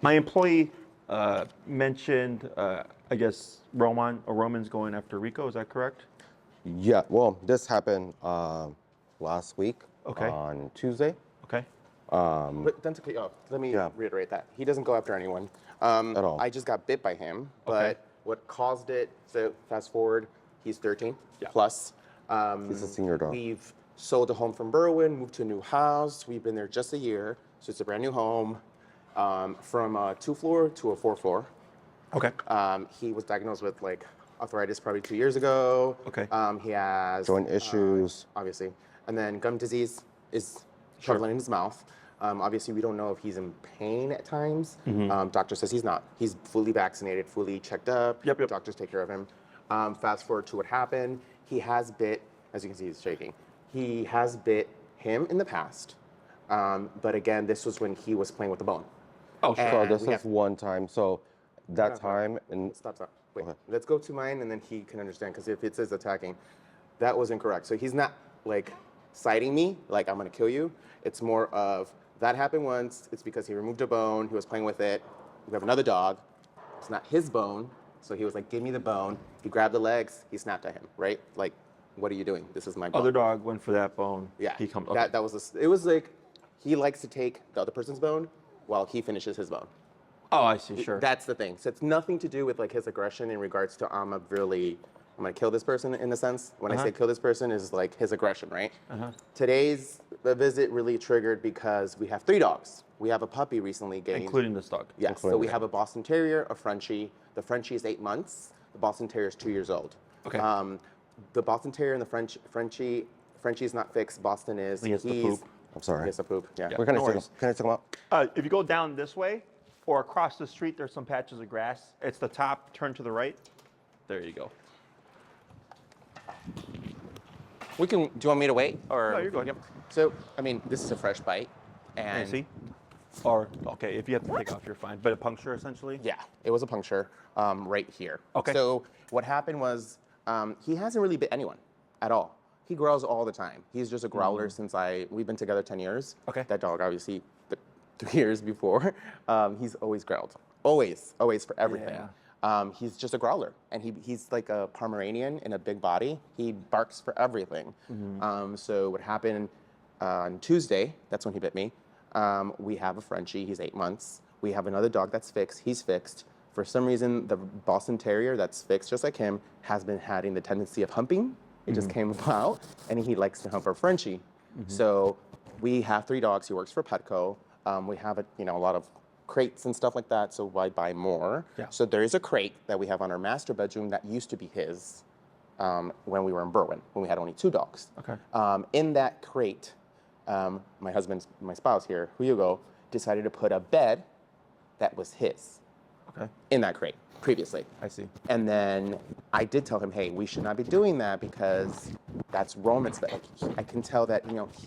My employee mentioned, I guess, Roman's going after Rico. Is that correct? Yeah, well, this happened last week Okay. on Tuesday. Okay. But then to cut you off, let me reiterate that. He doesn't go after anyone. At all. I just got bit by him, but Okay. what caused it, so fast forward, he's 13 Yeah. plus. He's a senior dog. We've sold a home from Berwyn, moved to a new house. We've been there just a year, so it's a brand new home, from a 2-floor to a 4-floor. Okay. He was diagnosed with like arthritis probably 2 years ago. Okay. He has Joint issues. obviously, and then gum disease is prevalent in his mouth. Obviously, we don't know if he's in pain at times. Doctor says he's not. He's fully vaccinated, fully checked up. Yep. Doctors take care of him. Fast forward to what happened. He has bit, as you can see, he's shaking. He has bit him in the past. But again, this was when he was playing with the bone. Oh, sure. So And this we is have- one time. So that time, and Stop. Wait, Okay. let's go to mine and then he can understand, because if it says attacking, that was incorrect. So he's not like citing me, like I'm gonna kill you. It's more of, that happened once, it's because he removed a bone, he was playing with it. We have another dog, it's not his bone, so he was like, give me the bone. He grabbed the legs, he snapped at him, right? Like, what are you doing? This is my bone. Other dog went for that bone. Yeah, He comes. that was, it was like, he likes to take the other person's bone while he finishes his bone. Oh, I see. Sure. That's the thing. So it's nothing to do with like his aggression in regards to I'm gonna kill this person in a sense. When I say kill this person is like his aggression, right? Today's visit really triggered because we have 3 dogs. We have a puppy recently gained. Including this dog. Yes. So we have a Boston Terrier, a Frenchie. The Frenchie is 8 months. The Boston Terrier is 2 years old. Okay. The Boston Terrier and the Frenchie is not fixed. Boston is. He has the poop. I'm sorry. He has the poop. Yeah. We're gonna No take worries. him. Can I take him out? If you go down this way or across the street, there's some patches of grass. It's the top. Turn to the right. There you go. We can. Do you want me to wait or? No, you're good. Yep. So I mean, this is a fresh bite, Can you and see? Or okay, if you have to take off, you're fine. But a puncture essentially. yeah, it was a puncture right here. Okay. So what happened was he hasn't really bit anyone at all. He growls all the time. He's just a growler since we've been together 10 years. Okay. That dog obviously, but 3 years before, he's always growled. Always for everything. He's just a growler, and he's like a Pomeranian in a big body. He barks for everything. So what happened on Tuesday, that's when he bit me. We have a Frenchie, he's 8 months. We have another dog that's fixed, he's fixed. For some reason, the Boston Terrier that's fixed, just like him, has been having the tendency of humping. It just came about, and he likes to hump our Frenchie. So we have 3 dogs. He works for Petco. We have a lot of crates and stuff like that, so why buy more? Yeah. So there is a crate that we have on our master bedroom that used to be his when we were in Berwyn, when we had only 2 dogs. Okay. In that crate, my spouse here, Hugo, decided to put a bed that was his Okay. in that crate previously. I see. And then I did tell him, hey, we should not be doing that because that's Roman's bed. I can tell that,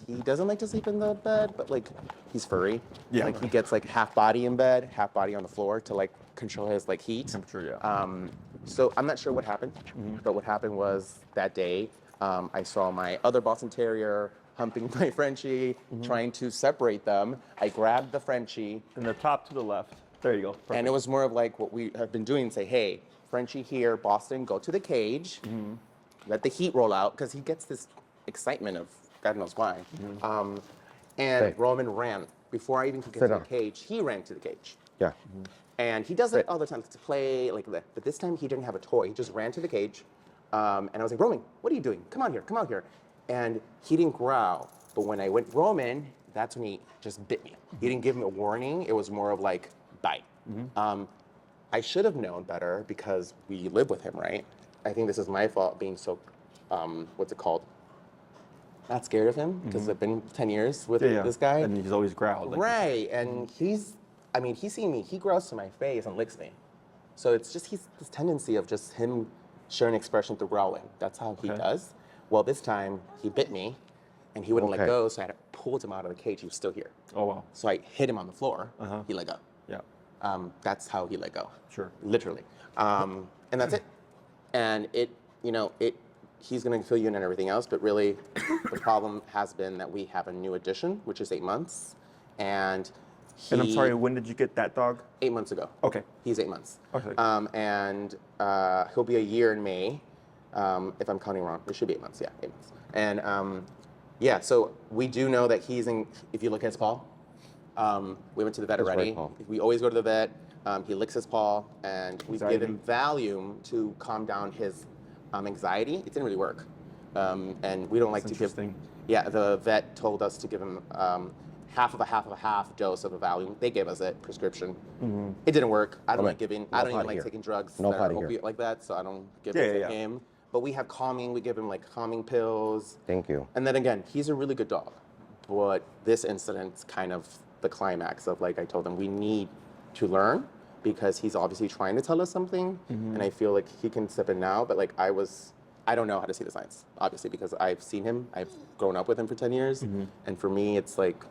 he doesn't like to sleep in the bed, but like he's furry. Yeah. Like he gets like half body in bed, half body on the floor to like control his like heat. Temperature, yeah. So I'm not sure what happened, but what happened was that day, I saw my other Boston Terrier humping my Frenchie, trying to separate them. I grabbed the Frenchie, And the top to the left. There you go. Perfect. and it was more of like what we have been doing, say, hey, Frenchie here, Boston, go to the cage, let the heat roll out, because he gets this excitement of God knows why. And Roman ran. Before I even could get to the cage, he ran to the cage. Yeah. And he does it all the time to play like that. But this time he didn't have a toy. He just ran to the cage. And I was like, Roman, what are you doing? Come on here, come out here. And he didn't growl. But when I went Roman, that's when he just bit me. He didn't give me a warning. It was more of like, bite. I should have known better because we live with him, right? I think this is my fault being so, what's it called? Not scared of him because I've been 10 years with this guy. And he's always growled. Right, and he's seen me, he growls to my face and licks me. So it's just, he's this tendency of just him showing expression through growling. That's how he does. Well, this time he bit me and he wouldn't let go, so I had to pull him out of the cage. He was still here. Oh, wow. So I hit him on the floor, he let go. Yeah. That's how he let go. Sure. Literally. And that's it. And he's gonna fill you in and everything else, but really the problem has been that we have a new addition, which is 8 months. And And I'm sorry, when did you get that dog? 8 months ago. Okay. He's 8 months. Okay. And he'll be a year in May, if I'm counting wrong. It should be 8 months, yeah, 8 months. And yeah, so we do know that he's in, if you look at his paw, we went to the vet His right already. paw. We always go to the vet. He licks his paw, and we give him Anxiety. Valium to calm down his anxiety. It didn't really work. And we don't like to give, interesting. yeah, the vet told us to give him half of a half dose of a Valium. They gave us it, prescription. It didn't work. I don't like giving, I don't even like taking drugs that are opiate like that, so I don't give it to him. But we have calming, we give him like calming pills. Thank you. And then again, he's a really good dog. But this incident's kind of the climax of, like I told him, we need to learn because he's obviously trying to tell us something. And I feel like he can step in now, but like I don't know how to see the signs, obviously, because I've seen him, I've grown up with him for 10 years. And for me, it's like,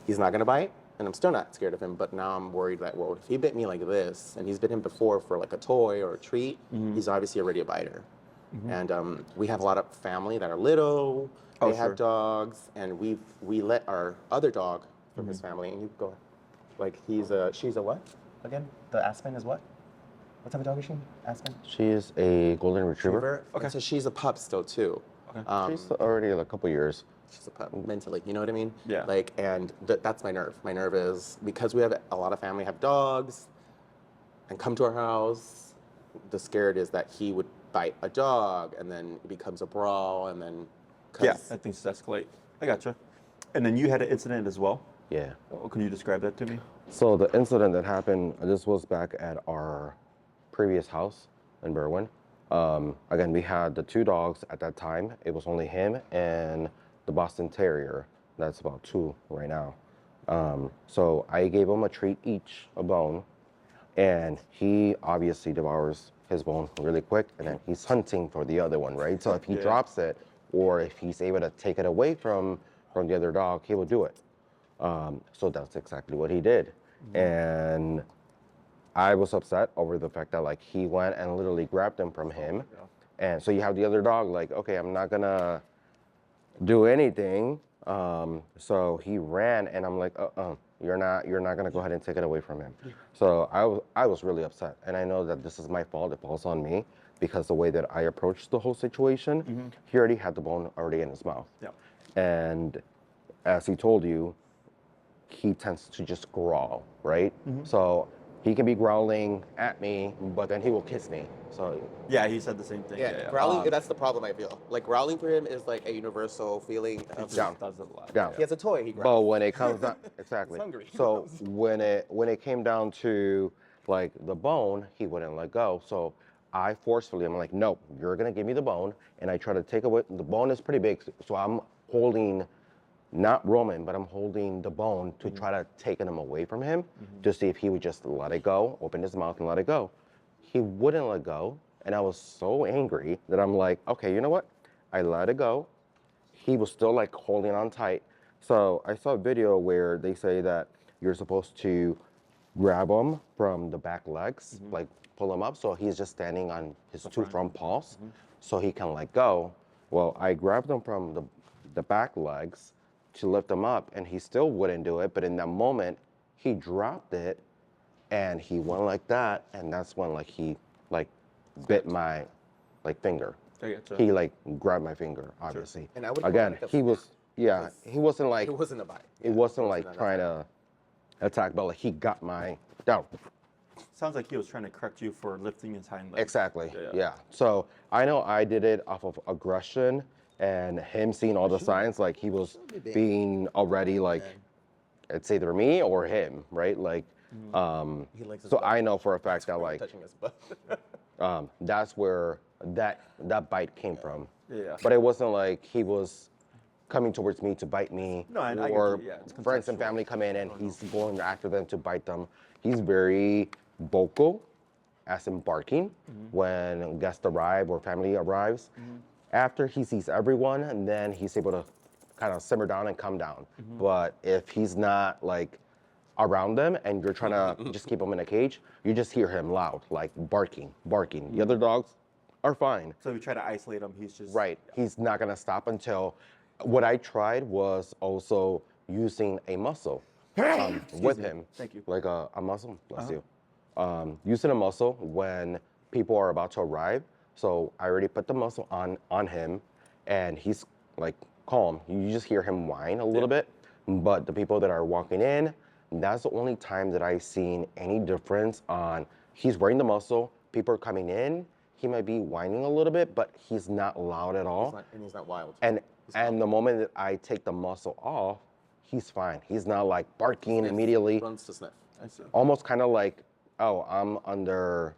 he's not gonna bite, and I'm still not scared of him, but now I'm worried that, well, if he bit me like this, and he's bit him before for like a toy or a treat, he's obviously already a biter. And we have a lot of family that are little, they have dogs, and we let our other dog from his family, and you go, like she's a what? Again, the Aspen is what? What type of dog is she? Aspen? She's a golden retriever. Okay. So she's a pup still too. Okay. She's already a couple years. She's a pup mentally, you know what I mean? Yeah. Like, and that's my nerve. My nerve is because we have a lot of family have dogs and come to our house, the scared is that he would bite a dog and then it becomes a brawl and then. Yeah, that things escalate. I gotcha. And then you had an incident as well. Yeah. Oh, can you describe that to me? So the incident that happened, this was back at our previous house in Berwyn. Again, we had the 2 dogs at that time. It was only him and the Boston Terrier. That's about 2 right now. So I gave him a treat each, a bone, and he obviously devours his bone really quick, and then he's hunting for the other one, right? So if he drops it, or if he's able to take it away from the other dog, he will do it. So that's exactly what he did. And I was upset over the fact that like he went and literally grabbed him from him. And so you have the other dog like, okay, I'm not gonna do anything. So he ran and I'm like, you're not gonna go ahead and take it away from him. So I was really upset. And I know that this is my fault, it falls on me because the way that I approached the whole situation, he already had the bone already in his mouth. Yeah. And as he told you, he tends to just growl, right? So he can be growling at me, but then he will kiss me. So Yeah, he said the same thing. Yeah, growling, that's the problem I feel. Like growling for him is like a universal feeling of down. Does it a lot. Down. He has a toy, he growls. But when it comes down, exactly. He's hungry. So when it came down to like the bone, he wouldn't let go. So I forcefully, I'm like, no, you're gonna give me the bone, and I try to take away. The bone is pretty big, so I'm holding, not Roman, but I'm holding the bone to try to take him away from him to see if he would just let it go, open his mouth and let it go. He wouldn't let go, and I was so angry that I'm like, okay, you know what? I let it go. He was still like holding on tight. So I saw a video where they say that you're supposed to grab him from the back legs, like pull him up, so he's just standing on his 2 front paws, so he can let go. Well, I grabbed him from the back legs to lift him up, and he still wouldn't do it. But in that moment, he dropped it, and he went like that, and that's when like he like bit my like finger. He like grabbed my finger, obviously. And I would Again, he was he wasn't like It wasn't a bite. it wasn't like trying to attack, but like he got my down. Sounds like he was trying to correct you for lifting his hind leg. Exactly. Yeah. So I know I did it off of aggression and him seeing all the signs, like he was being already like, it's either me or him, right? Like, He likes his so butt. I know for a fact that like, Touching his butt. that's where that bite came from. Yeah. But it wasn't like he was coming towards me to bite me, No, I get or you. Yeah, it's friends and contextual. family come in and he's going after them to bite them. He's very vocal, as in barking, when guests arrive or family arrives. After he sees everyone, and then he's able to kind of simmer down and calm down. But if he's not like around them and you're trying to just keep him in a cage, you just hear him loud, like barking. The other dogs are fine. So if you try to isolate him, he's just Right. He's not gonna stop until. What I tried was also using a muzzle. with him. Thank you. Like a muzzle, bless you. Using a muzzle when people are about to arrive. So I already put the muzzle on him, and he's like calm. You just hear him whine a little bit, but the people that are walking in, that's the only time that I've seen any difference on, he's wearing the muzzle, people are coming in, he might be whining a little bit, but he's not loud at all. He's not wild. And the moment that I take the muzzle off, he's fine. He's not like barking immediately. Runs to sniff. I see. Almost kind of like, oh, I'm under.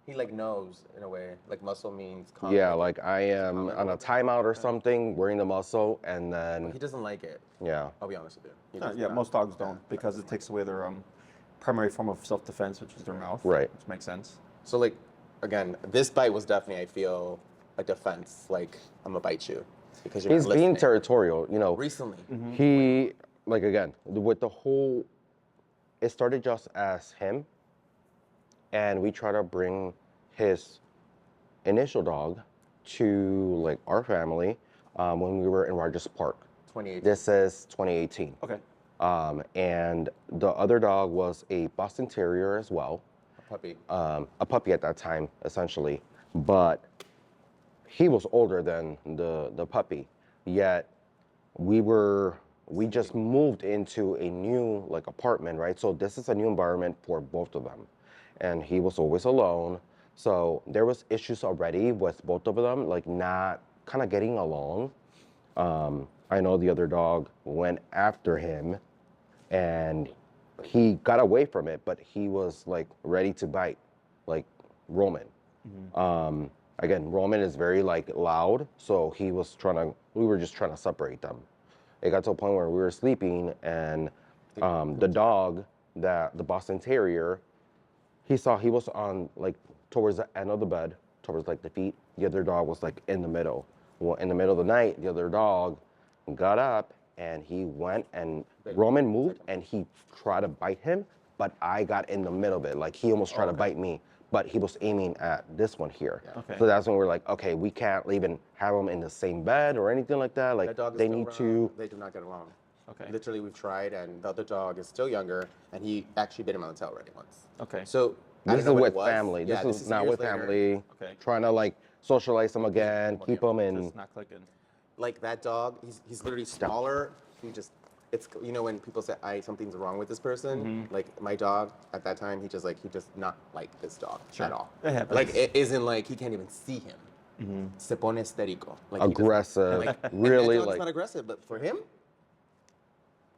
He like knows in a way. Like muscle means calm. Yeah, like I am on a timeout or something, wearing the muzzle, and then. He doesn't like it. Yeah. I'll be honest with you. He Yeah, does yeah, not. most dogs don't because it takes away their primary form of self-defense, which is their mouth. Right. Which makes sense. So like, again, this bite was definitely, I feel, a defense. Like, I'm gonna bite you because you're He's not being listening. territorial, you know. Recently. He, like again, with the whole, it started just as him, and we try to bring his initial dog to like our family when we were in Rogers Park. 2018. This is 2018. Okay. And the other dog was a Boston Terrier as well. Puppy. A puppy at that time, essentially. But he was older than the puppy. Yet we just moved into a new like apartment, right? So this is a new environment for both of them. And he was always alone. So there was issues already with both of them, like not kind of getting along. I know the other dog went after him and he got away from it, but he was like ready to bite, like Roman. Again, Roman is very like loud, so we were just trying to separate them. It got to a point where we were sleeping and the dog, the Boston Terrier, he was on like towards the end of the bed, towards like the feet. The other dog was like in the middle. Well, in the middle of the night, the other dog got up and he went and Roman moved and he tried to bite him, but I got in the middle of it. Like he almost tried to bite me, but he was aiming at this one here. Yeah. Okay. So that's when we're like, okay, we can't even have them in the same bed or anything like that. Like That dog is they still need around. to. They do not get along. Okay. Literally, we've tried, and the other dog is still younger, and he actually bit him on the tail already once. Okay. So I This don't know is what with it was. family. Yeah, This is not years with later. family. Okay. Trying to like socialize them again, keep them in. Just not clicking. Like that dog, he's literally smaller. He just, it's, you know, when people say something's wrong with this person, like my dog at that time, he just not like this dog at all. It happens. Like it isn't like he can't even see him. Se pone histérico. Like he doesn't- Aggressive, and really that dog's like. not aggressive, but for him,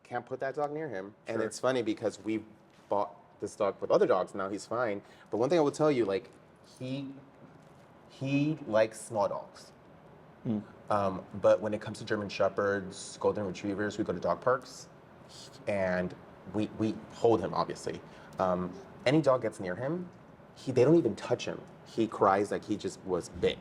can't put that dog near him. And it's funny because we bought this dog with other dogs. Now he's fine. But one thing I will tell you, like he likes small dogs. But when it comes to German Shepherds, Golden Retrievers, we go to dog parks, and we hold him obviously. Any dog gets near him, they don't even touch him. He cries like he just was bit.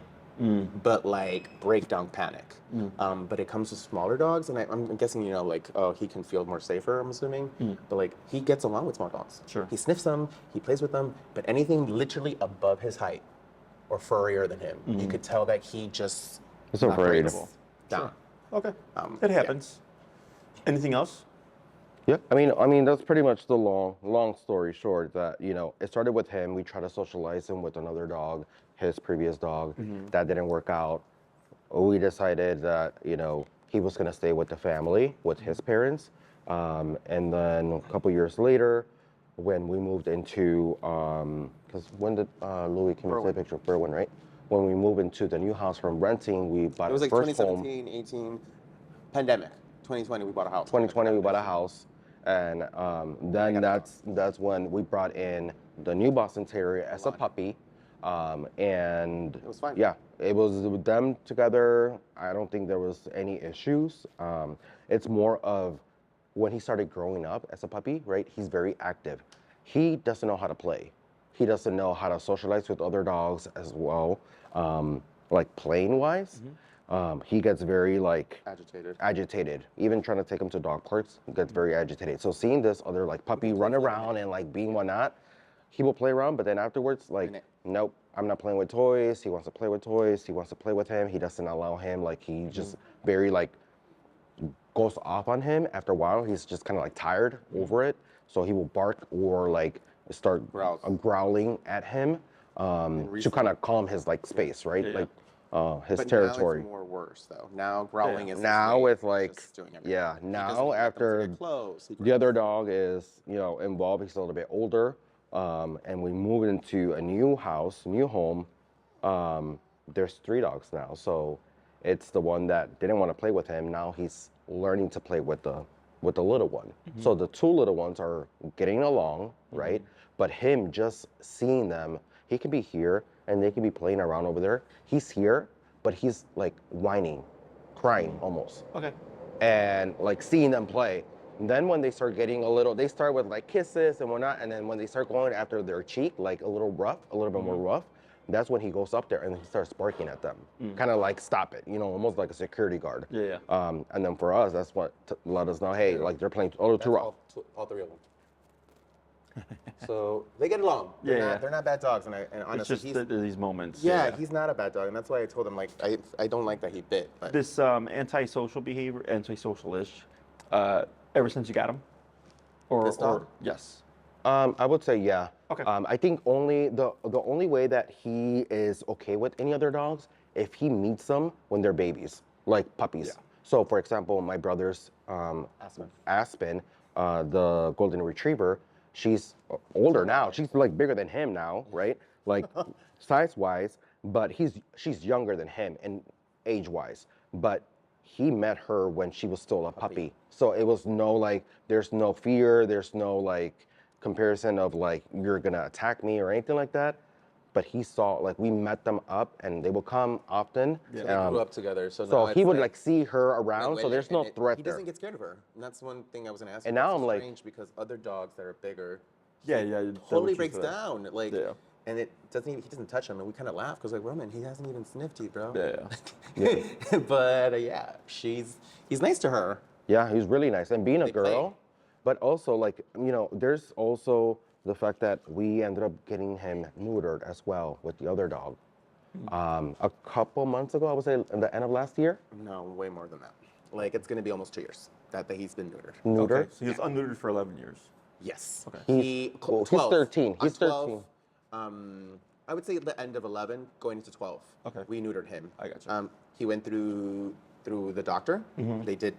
But like breakdown panic. But it comes to smaller dogs, and I'm guessing, you know, like, oh, he can feel more safer, I'm assuming. But like he gets along with small dogs. Sure. He sniffs them, he plays with them, but anything literally above his height or furrier than him, you could tell that he just It's afraid. comfortable. down. Okay. Yeah. It happens. Anything else? Yeah, I mean that's pretty much the long story short. That, you know, it started with him. We tried to socialize him with another dog, his previous dog. That didn't work out. We decided that, you know, he was gonna stay with the family, with his parents. And then a couple years later, when we moved into, because when did Louis came and take a picture of Berwin, right? When we moved into the new house from renting, we bought It was our like first home. 2017, 18, pandemic. 2020, we bought a house. 2020 we bought a house, and then that's when we brought in the new Boston Terrier as a puppy, and It was fine. Yeah, it was with them together. I don't think there was any issues. It's more of when he started growing up as a puppy, right? He's very active. He doesn't know how to play. He doesn't know how to socialize with other dogs as well, like playing wise. He gets very like agitated. Even trying to take him to dog parks, he gets very agitated. So seeing this other like puppy run around and like being whatnot, he will play around, but then afterwards, like, nope, I'm not playing with toys. He wants to play with toys. He wants to play with him. He doesn't allow him. Like he just very like goes off on him, after a while, he's just kind of like tired over it. So he will bark or like start growling at him to kind of calm his like space, right? Yeah. Like his But territory. now it's more worse though. Now growling is Now his way with of like, just doing everything. yeah, He doesn't now let them after get close, he the other dog is, you know, involved, he's a little bit older, and we moved into a new house, new home. There's 3 dogs now, so it's the one that didn't want to play with him. Now he's learning to play with the little one. So the 2 little ones are getting along, right? But him just seeing them, he can be here and they can be playing around over there. He's here, but he's like whining, crying almost. Okay. And like seeing them play. And then when they start getting a little, they start with like kisses and whatnot. And then when they start going after their cheek, like a little rough, a little bit more rough, that's when he goes up there and he starts barking at them. Kind of like stop it, you know, almost like a security guard. Yeah. And then for us, that's what let us know, hey, like they're playing a little too rough. All 3 of them. So they get along. They're not bad dogs, and honestly, It's just these moments. yeah, he's not a bad dog, and that's why I told him like I don't like that he bit. But This antisocial behavior, antisocial-ish, ever since you got him? This dog? Yes. I would say yeah. Okay. I think only the only way that he is okay with any other dogs if he meets them when they're babies, like puppies. Yeah. So for example, my brother's Aspen, the golden retriever, she's older now. She's like bigger than him now, right? Like size-wise, but she's younger than him and age-wise. But he met her when she was still a puppy. So it was no like, there's no fear, there's no like comparison of like, you're gonna attack me or anything like that. But he saw, like we met them up and they will come often. they grew up together, so So now he it's would like see her around, Wait, so there's no threat He there. doesn't get scared of her, and that's one thing I was gonna ask. And you. now It's I'm like- strange because other dogs that are bigger, Yeah. totally breaks down. Like, Yeah. and it doesn't. He doesn't touch him, and we kind of laugh because like Roman, he hasn't even sniffed you, bro. Yeah. But yeah, he's nice to her. Yeah, he's really nice. And being a They play. girl, but also like, you know, there's also the fact that we ended up getting him neutered as well with the other dog. A couple months ago, I would say at the end of last year. No, way more than that. Like it's gonna be almost 2 years that he's been neutered. Neutered. Okay. So he was unneutered for 11 years. Yes. Okay. He's 12. 13. On He's 12, 13. I would say at the end of 11, going into 12. Okay. We neutered him. I gotcha. He went through the doctor. They did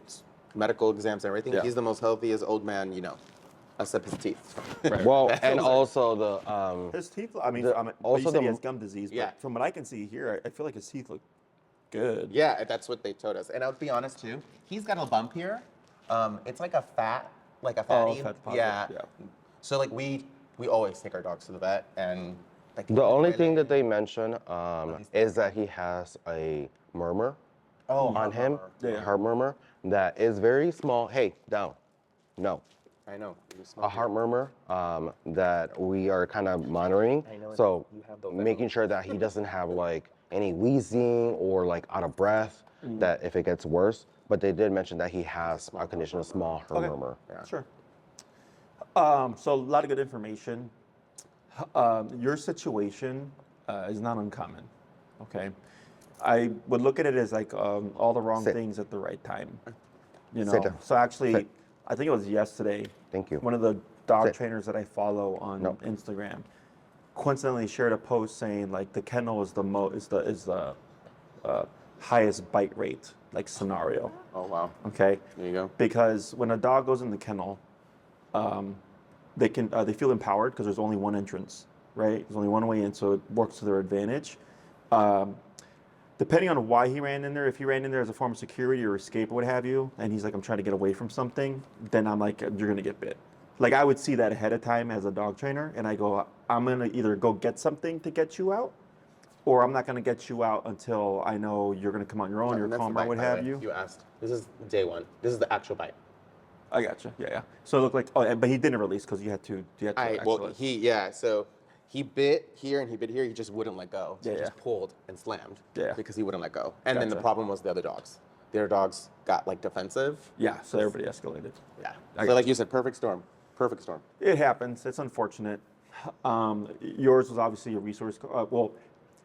medical exams and everything. Yeah. He's the most healthiest old man you know, except his teeth. Right. Well, and also the His teeth, I mean, The- also also you said he the- has gum disease, but Yeah. from what I can see here, I feel like his teeth look good. Yeah, that's what they told us. And I'll be honest too. He's got a bump here. It's like a fatty. fat deposit, Yeah. yeah. So like we always take our dogs to the vet, and like the only thing that they mention is that he has a murmur on him, Yeah. heart murmur that is very small. Hey, down. No. I know. A heart murmur that we are kind of monitoring. I know, So you have those making sure that he doesn't have like any wheezing or like out of breath, that if it gets worse. But they did mention that he has a condition of small heart Okay. murmur. Sure. So a lot of good information. Your situation is not uncommon. Okay. I would look at it as like all the wrong Sit. things at the right time. You Sit know. down. So actually, Sit. I think it was yesterday. Thank you. One of the dog Sit. trainers that I follow on No. Instagram coincidentally shared a post saying like the kennel is the highest bite rate like scenario. Oh wow. Okay. There you go. Because when a dog goes in the kennel, they feel empowered because there's only one entrance, right? There's only one way in, so it works to their advantage. Depending on why he ran in there, if he ran in there as a form of security or escape or what have you, and he's like, I'm trying to get away from something, then I'm like, you're gonna get bit. Like I would see that ahead of time as a dog trainer, and I go, I'm gonna either go get something to get you out, or I'm not gonna get you out until I know you're gonna come on your own, you're And that's calm the or bite, what by the have way. you. You asked. This is day one. This is the actual bite. I gotcha. Yeah. So it looked like, but he didn't release because you had to So he bit here and he bit here. He just wouldn't let go. So he Yeah, just pulled and slammed. Yeah. Because he wouldn't let go. And then the Gotcha. problem was the other dogs. The other dogs got like defensive. Yeah, so everybody escalated. Yeah. I So like gotcha. you said, perfect storm. Perfect storm. It happens. It's unfortunate. Yours was obviously a resource. Well,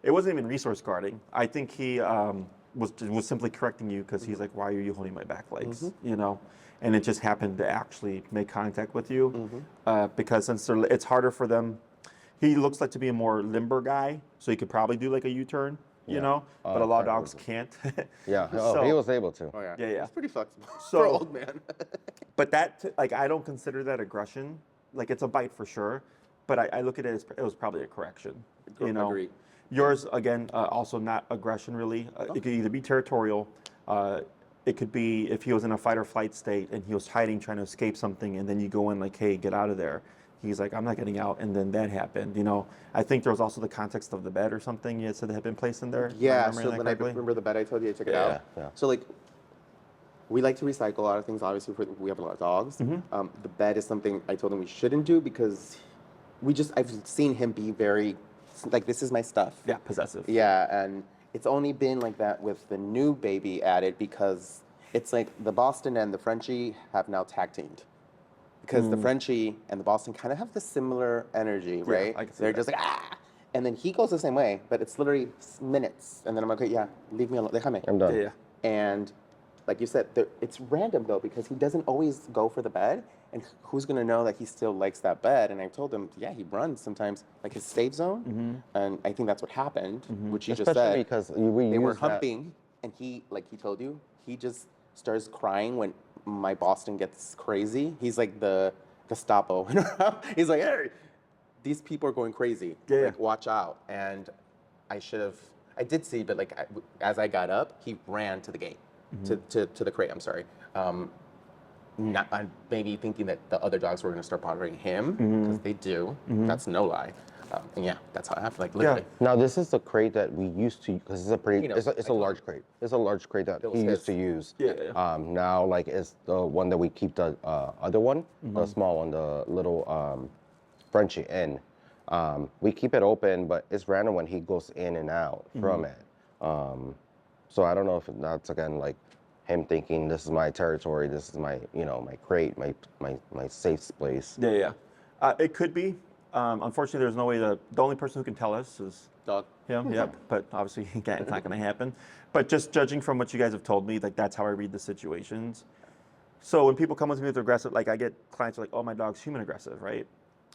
it wasn't even resource guarding. I think he was simply correcting you because he's like, why are you holding my back legs? You know, and it just happened to actually make contact with you because since it's harder for them. He looks like to be a more limber guy, so he could probably do like a U-turn, you know, but a lot of dogs can't. Yeah, he was able to. Oh yeah. Yeah. He's pretty flexible So- for an old man. But like, I don't consider that aggression. Like, it's a bite for sure, but I look at it as it was probably a correction. You know, Agreed. yours again, also not aggression really. It could either be territorial. It could be if he was in a fight or flight state and he was hiding, trying to escape something, and then you go in like, hey, get out of there. He's like, I'm not getting out, and then that happened. You know, I think there was also the context of the bed or something you had said that had been placed in there. Yeah, Am I so remembering when that I correctly? remember the bed I told you I took it Yeah, out. yeah. So like, we like to recycle a lot of things. Obviously, we have a lot of dogs. The bed is something I told him we shouldn't do because I've seen him be very, like, this is my stuff. Yeah, possessive. Yeah, and it's only been like that with the new baby added because it's like the Boston and the Frenchie have now tag teamed. Because the Frenchie and the Boston kind of have the similar energy, right? I can see They're that. just like, ah! And then he goes the same way, but it's literally minutes. And then I'm like, okay, yeah, leave me alone. Déjame. I'm done. Yeah. And like you said, it's random though, because he doesn't always go for the bed. And who's going to know that he still likes that bed? And I told him, yeah, he runs sometimes, like his safe zone. And I think that's what happened, which you just Especially said. because They were humping, and he, like he told you, he just starts crying when my Boston gets crazy. He's like the Gestapo. He's like, hey, these people are going crazy. Yeah. Like, watch out. And I did see, but like as I got up, he ran to the gate, to the crate. I'm sorry. Not maybe thinking that the other dogs were going to start bothering him because they do. That's no lie. And yeah, that's how it happened. Like literally. Now this is the crate that we used to, because it's a pretty, You know, it's a large crate. It's a large crate that It was he used his. to use. Yeah. Now like it's the one that we keep the other one, the small one, the little Frenchie in. We keep it open, but it's random when he goes in and out from it. So I don't know if that's again like him thinking this is my territory, this is my my crate, my safe place. Yeah. It could be. Unfortunately, there's no way the only person who can tell us is Dog. him. Yep. But obviously, again, it's not going to happen. But just judging from what you guys have told me, like that's how I read the situations. So when people come with me with aggressive, like I get clients who are like, oh, my dog's human aggressive, right?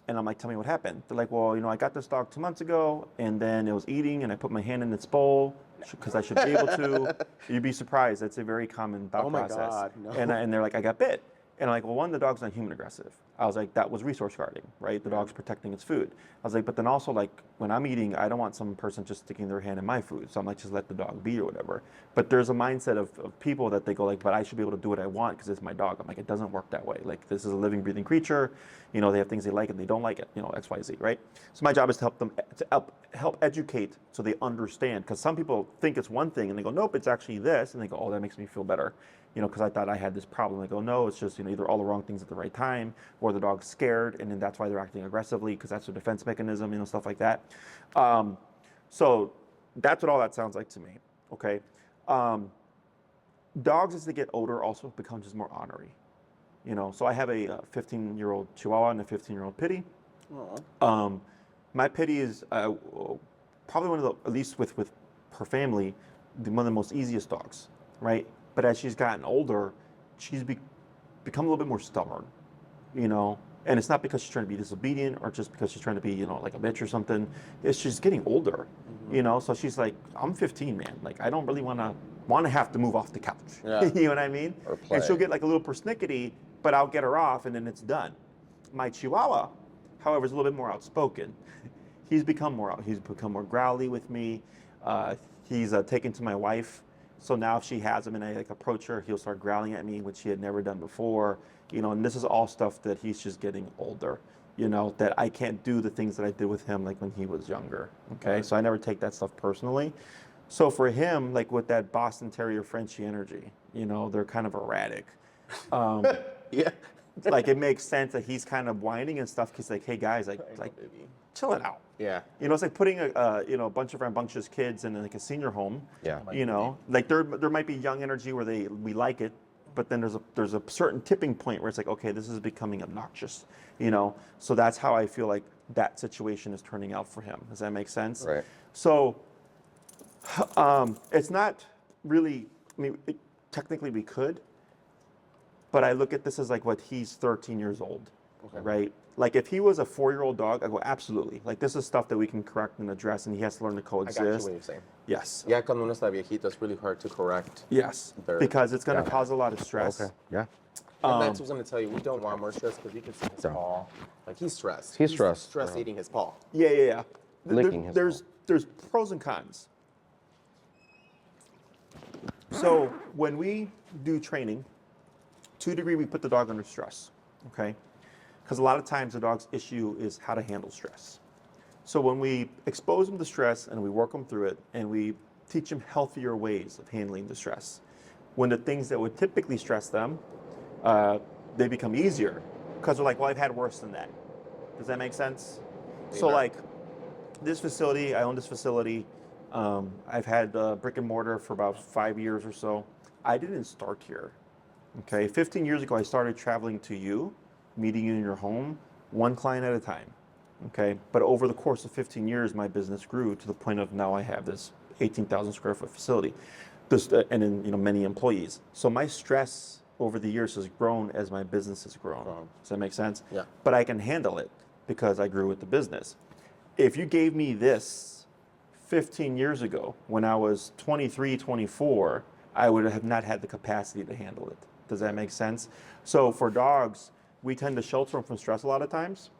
And I'm like, tell me what happened. They're like, well, I got this dog 2 months ago, and then it was eating, and I put my hand in its bowl because I should be able to. You'd be surprised. It's a very common thought Oh my process. God, no. And they're like, I got bit. And I'm like, well, one, the dog's not human aggressive. I was like, that was resource guarding, right? The dog's protecting its food. I was like, but then also, like, when I'm eating, I don't want some person just sticking their hand in my food. So I'm like, just let the dog be or whatever. But there's a mindset of people that they go like, but I should be able to do what I want because it's my dog. I'm like, it doesn't work that way. Like, this is a living, breathing creature. They have things they like and they don't like it, X, Y, Z, right? So my job is to help them, help educate so they understand. Because some people think it's one thing and they go, nope, it's actually this. And they go, oh, that makes me feel better. Because I thought I had this problem. They go, no, it's just, either all the wrong things at the right time or the dog's scared and then that's why they're acting aggressively because that's their defense mechanism, stuff like that. So that's what all that sounds like to me, okay? Dogs, as they get older, also become just more ornery. So I have a 15-year-old Chihuahua and a 15-year-old Pitty. My Pitty is probably one of the, at least with her family, one of the most easiest dogs, right? But as she's gotten older, she's become a little bit more stubborn, And it's not because she's trying to be disobedient or just because she's trying to be, like a bitch or something. It's she's getting older, So she's like, I'm 15, man. Like, I don't really want to have to move off the couch. Yeah. You know what I mean? Or play. And she'll get like a little persnickety, but I'll get her off and then it's done. My Chihuahua, however, is a little bit more outspoken. He's become more growly with me. He's taken to my wife. So now if she has him and I approach her, he'll start growling at me, which he had never done before. And this is all stuff that he's just getting older, that I can't do the things that I did with him like when he was younger. Okay. Right. So I never take that stuff personally. So for him, like with that Boston Terrier Frenchie energy, they're kind of erratic. Yeah. Like it makes sense that he's kind of whining and stuff. He's like, hey guys, like chill it out. Yeah. It's like putting a bunch of rambunctious kids in like a senior home. Yeah. Like there might be young energy where we like it, but then there's a certain tipping point where it's like, okay, this is becoming obnoxious. So that's how I feel like that situation is turning out for him. Does that make sense? Right. So it's not really, I mean, technically we could, but I look at this as like what he's 13 years old, right? Like if he was a 4-year-old dog, I go, absolutely. Like this is stuff that we can correct and address, and he has to learn to I coexist. got you what you're saying. Yes. Yeah, cuando uno está viejito, it's really hard to correct. Yes. Their- Because it's going to cause a lot of stress. Okay. Yeah. And Max was going to tell you, we don't want more stress because you can see his paw. Like he's stressed. He's stressed. Stress eating his paw. Yeah. Licking his There's pros and cons. So when we do training, to a degree we put the dog under stress, okay? Because a lot of times the dog's issue is how to handle stress. So when we expose them to stress and we work them through it and we teach them healthier ways of handling the stress, when the things that would typically stress them, they become easier because they're like, well, I've had worse than that. Does that make sense? So like this facility, I own this facility. I've had brick and mortar for about 5 years or so. I didn't start here. Okay, 15 years ago, I started traveling to you, meeting you in your home, one client at a time. Okay, but over the course of 15 years, my business grew to the point of now I have this 18,000 square foot facility, and then many employees. So my stress over the years has grown as my business has grown. Does that make sense? Yeah. But I can handle it because I grew with the business. If you gave me this 15 years ago, when I was 23, 24, I would have not had the capacity to handle it. Does that make sense? So for dogs, we tend to shelter them from stress a lot of times,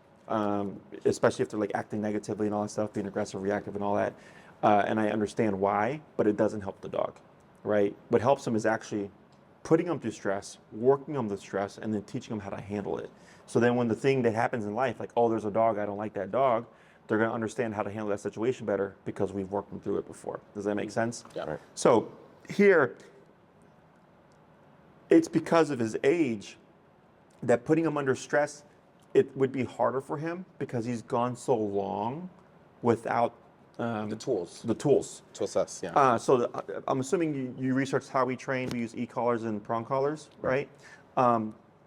especially if they're like acting negatively and all that stuff, being aggressive, reactive and all that. And I understand why, but it doesn't help the dog, right? What helps them is actually putting them through stress, working them through stress, and then teaching them how to handle it. So then when the thing that happens in life, like, oh, there's a dog, I don't like that dog, they're going to understand how to handle that situation better because we've worked them through it before. Does that make sense? Yeah. Right. So here, it's because of his age that putting him under stress, it would be harder for him because he's gone so long without The tools the tools. to assess, yeah. I'm assuming you researched how we train. We use e-collars and prong collars, right?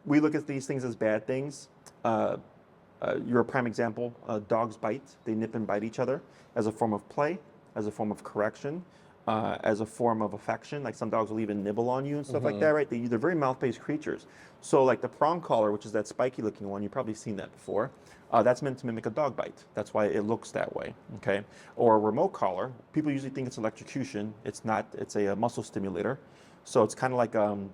We look at these things as bad things. You're a prime example. Dogs bite. They nip and bite each other as a form of play, as a form of correction, as a form of affection. Like some dogs will even nibble on you and stuff like that, right? They're very mouth-based creatures. So like the prong collar, which is that spiky-looking one, you've probably seen that before. That's meant to mimic a dog bite. That's why it looks that way, okay? Or a remote collar. People usually think it's electrocution. It's not. It's a muscle stimulator. So it's kind of like, you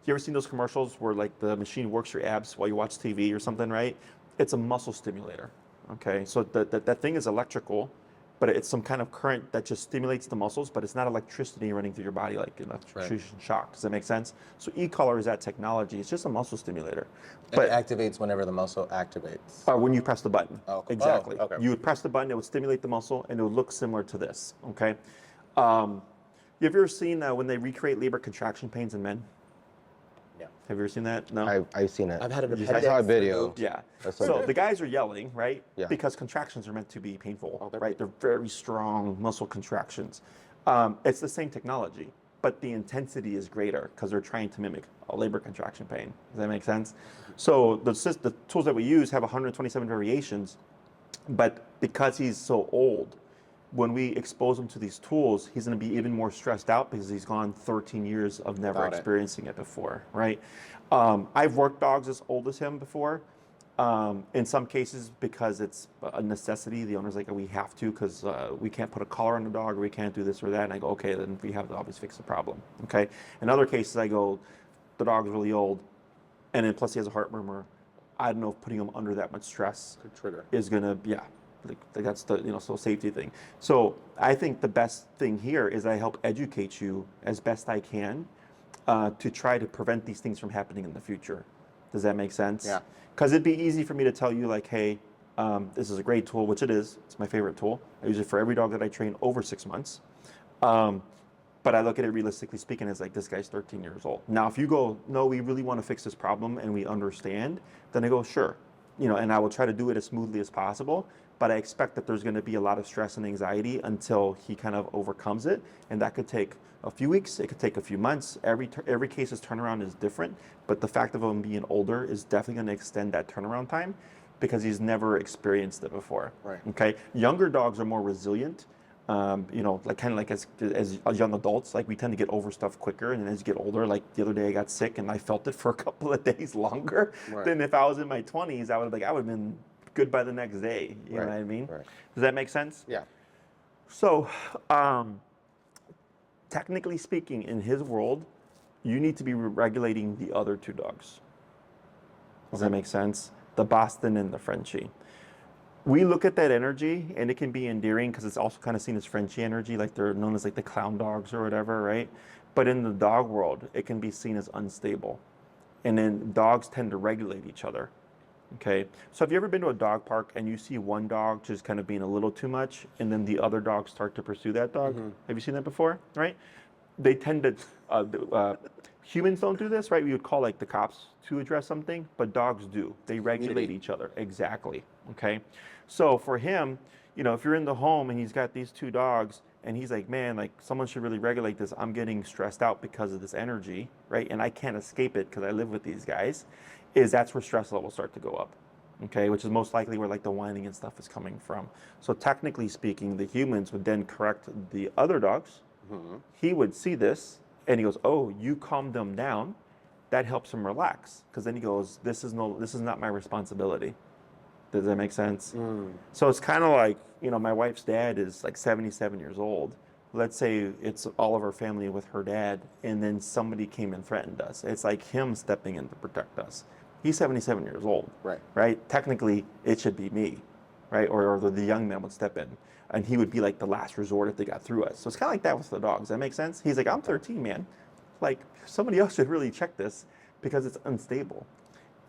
ever seen those commercials where like the machine works your abs while you watch TV or something, right? It's a muscle stimulator, okay? So that thing is electrical, but it's some kind of current that just stimulates the muscles, but it's not electricity running through your body like electrocution shock. Does that make sense? So e-collar is that technology. It's just a muscle stimulator. But it activates whenever the muscle activates. When you press the button. Oh, okay. Exactly. Oh, okay. You would press the button, it would stimulate the muscle, and it would look similar to this, okay? You have you ever seen when they recreate labor contraction pains in men? Yeah. Have you ever seen that? No? I've seen it. I've had an I appendix saw a video. removed. Yeah. That's So okay. the guys are yelling, right? Yeah. Because contractions are meant to be painful, they're right? They're very strong muscle contractions. It's the same technology, but the intensity is greater because they're trying to mimic a labor contraction pain. Does that make sense? So the tools that we use have 127 variations, but because he's so old, when we expose him to these tools, he's going to be even more stressed out because he's gone 13 years of never Got it. experiencing it before, right? I've worked dogs as old as him before. In some cases, because it's a necessity, the owner's like, we have to because we can't put a collar on the dog or we can't do this or that. And I go, okay, then we have to always fix the problem, okay? In other cases, I go, the dog's really old, and then plus he has a heart murmur. I don't know if putting him under that much stress Good trigger. is gonna, like that's the so safety thing. So I think the best thing here is I help educate you as best I can to try to prevent these things from happening in the future. Does that make sense? Yeah. Because it'd be easy for me to tell you like, hey, this is a great tool, which it is. It's my favorite tool. I use it for every dog that I train over 6 months. But I look at it realistically speaking as like, this guy's 13 years old. Now, if you go, no, we really want to fix this problem and we understand, then I go, sure. And I will try to do it as smoothly as possible. But I expect that there's going to be a lot of stress and anxiety until he kind of overcomes it. And that could take a few weeks. It could take a few months. Every case's turnaround is different. But the fact of him being older is definitely going to extend that turnaround time because he's never experienced it before. Right. Okay. Younger dogs are more resilient. You know, like kind of like as young adults, like we tend to get over stuff quicker, and as you get older, like the other day I got sick and I felt it for a couple of days longer Right. than if I was in my 20s. I would have been good by the next day. You know what I mean? Right. Does that make sense? Yeah. So, technically speaking, in his world, you need to be regulating the other two dogs. Does that make sense? The Boston and the Frenchie. We look at that energy, and it can be endearing because it's also kind of seen as Frenchie energy, like they're known as like the clown dogs or whatever, right? But in the dog world, it can be seen as unstable. And then dogs tend to regulate each other. Okay, so have you ever been to a dog park and you see one dog just kind of being a little too much, and then the other dogs start to pursue that dog? Have you seen that before? Right? They tend to. Humans don't do this, right? We would call like the cops to address something, but dogs do. They regulate each other. Exactly. Okay, so for him, you know, if you're in the home and he's got these two dogs, and he's like, man, like someone should really regulate this. I'm getting stressed out because of this energy, right? And I can't escape it because I live with these guys. That's where stress levels start to go up, okay? Which is most likely where like the whining and stuff is coming from. So technically speaking, the humans would then correct the other dogs. He would see this and he goes, oh, you calm them down. That helps him relax because then he goes, this is not my responsibility. Does that make sense? So it's kind of like, you know, my wife's dad is like 77 years old. Let's say it's all of our family with her dad, and then somebody came and threatened us. It's like him stepping in to protect us. He's 77 years old. Right? Technically, it should be me, right? Or the young man would step in, and he would be like the last resort if they got through us. So it's kind of like that with the dogs. Does that make sense? He's like, I'm 13, man. Like, somebody else should really check this because it's unstable.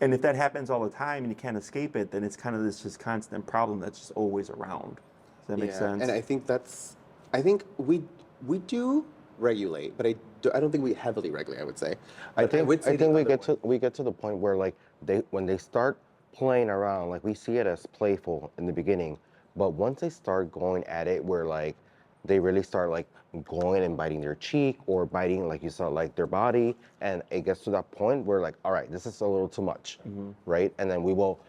And if that happens all the time and you can't escape it, then it's kind of this just constant problem that's just always around. Does that make sense? And I think we do regulate, but I don't think we heavily regulate, I would say. I think we we get to the point where like when they start playing around, like we see it as playful in the beginning, but once they start going at it where like they really start like going and biting their cheek or biting, like you saw, like their body, and it gets to that point where like, all right, this is a little too much, right? And then we will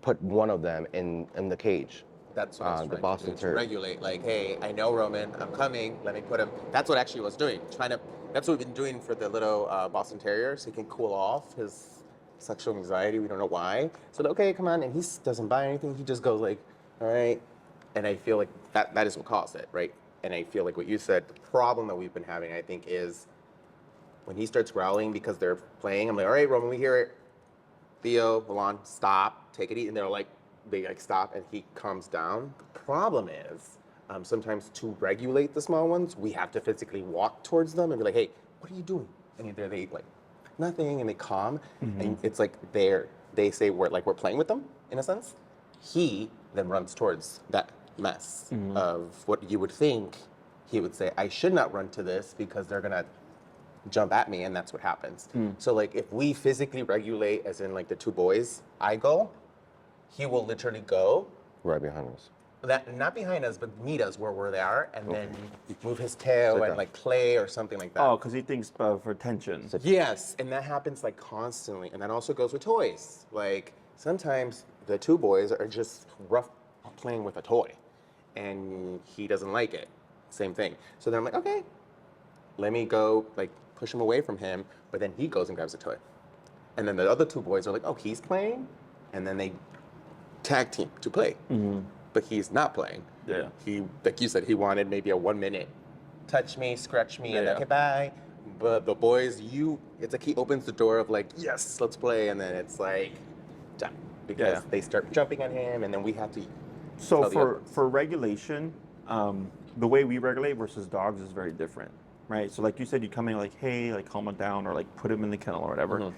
put one of them in the cage. That's what I was the trying Boston to do, to Terrier. regulate. Like, hey, I know Roman, I'm coming. Let me put him. That's what actually I was doing. That's what we've been doing for the little Boston Terrier, so he can cool off his sexual anxiety. We don't know why. So okay, come on, and he doesn't buy anything. He just goes like, all right. And I feel like that is what caused it, right? And I feel like what you said, the problem that we've been having, I think, is when he starts growling because they're playing. I'm like, all right, Roman, we hear it. Theo, Milan, stop, take it easy. And they're like, they like stop, and he calms down. The problem is sometimes to regulate the small ones, we have to physically walk towards them and be like, hey, what are you doing? And they like nothing, and they calm, and it's like they say we're playing with them in a sense. He then runs towards that mess of what you would think he would say, I should not run to this because they're gonna jump at me, and that's what happens. So like if we physically regulate, as in like the two boys, I go, he will literally go Right behind us. not behind us, but meet us where they are, and then move his tail and like play or something like that. Oh, because he thinks for attention. Yes, and that happens like constantly, and that also goes with toys. Like sometimes the two boys are just rough playing with a toy, and he doesn't like it. Same thing. So then I'm like, okay, let me go like push him away from him, but then he goes and grabs a toy, and then the other two boys are like, oh, he's playing, and then they tag team to play, but he's not playing. Yeah. He, like you said, he wanted maybe a 1 minute touch me, scratch me, and Yeah. okay, bye. But the boys, it's like he opens the door of like, yes, let's play, and then it's like, done. Because they start jumping on him, and then we have to. So tell the other ones. for regulation, the way we regulate versus dogs is very different, right? So like you said, you come in like, hey, like calm it down, or like put him in the kennel or whatever.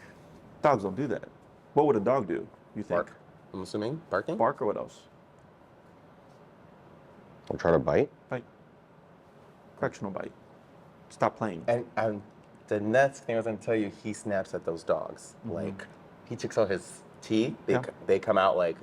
Dogs don't do that. What would a dog do, you think? Bark. I'm assuming barking. Bark or what else? Or try to bite. Bite. Correctional bite. Stop playing. And the next thing I was gonna tell you, he snaps at those dogs. Like he checks out his teeth. They come out like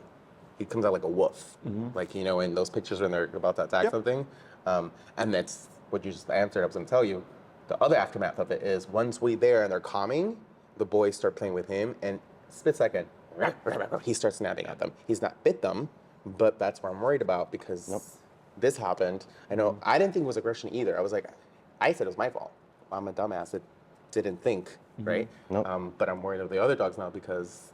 he comes out like a wolf. Like in those pictures when they're about to attack something. And that's what you just answered. I was gonna tell you. The other aftermath of it is once we're there and they're calming, the boys start playing with him, and split second, he starts snapping at them. He's not bit them, but that's what I'm worried about because this happened. I know I didn't think it was aggression either. I was like, I said it was my fault. I'm a dumbass that didn't think, right? Nope. But I'm worried of the other dogs now because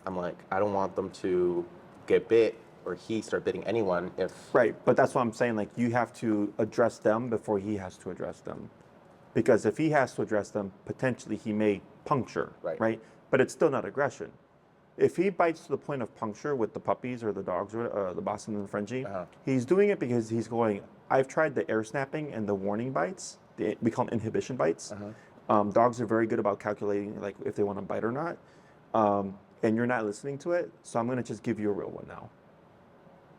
I'm like, I don't want them to get bit or he start biting anyone if. Right, but that's what I'm saying. Like, you have to address them before he has to address them. Because if he has to address them, potentially he may puncture, Right. But it's still not aggression. If he bites to the point of puncture with the puppies or the dogs, or the Boston and the Frenchie, he's doing it because he's going, I've tried the air snapping and the warning bites. We call them inhibition bites. Dogs are very good about calculating like if they want to bite or not. And you're not listening to it, so I'm going to just give you a real one now.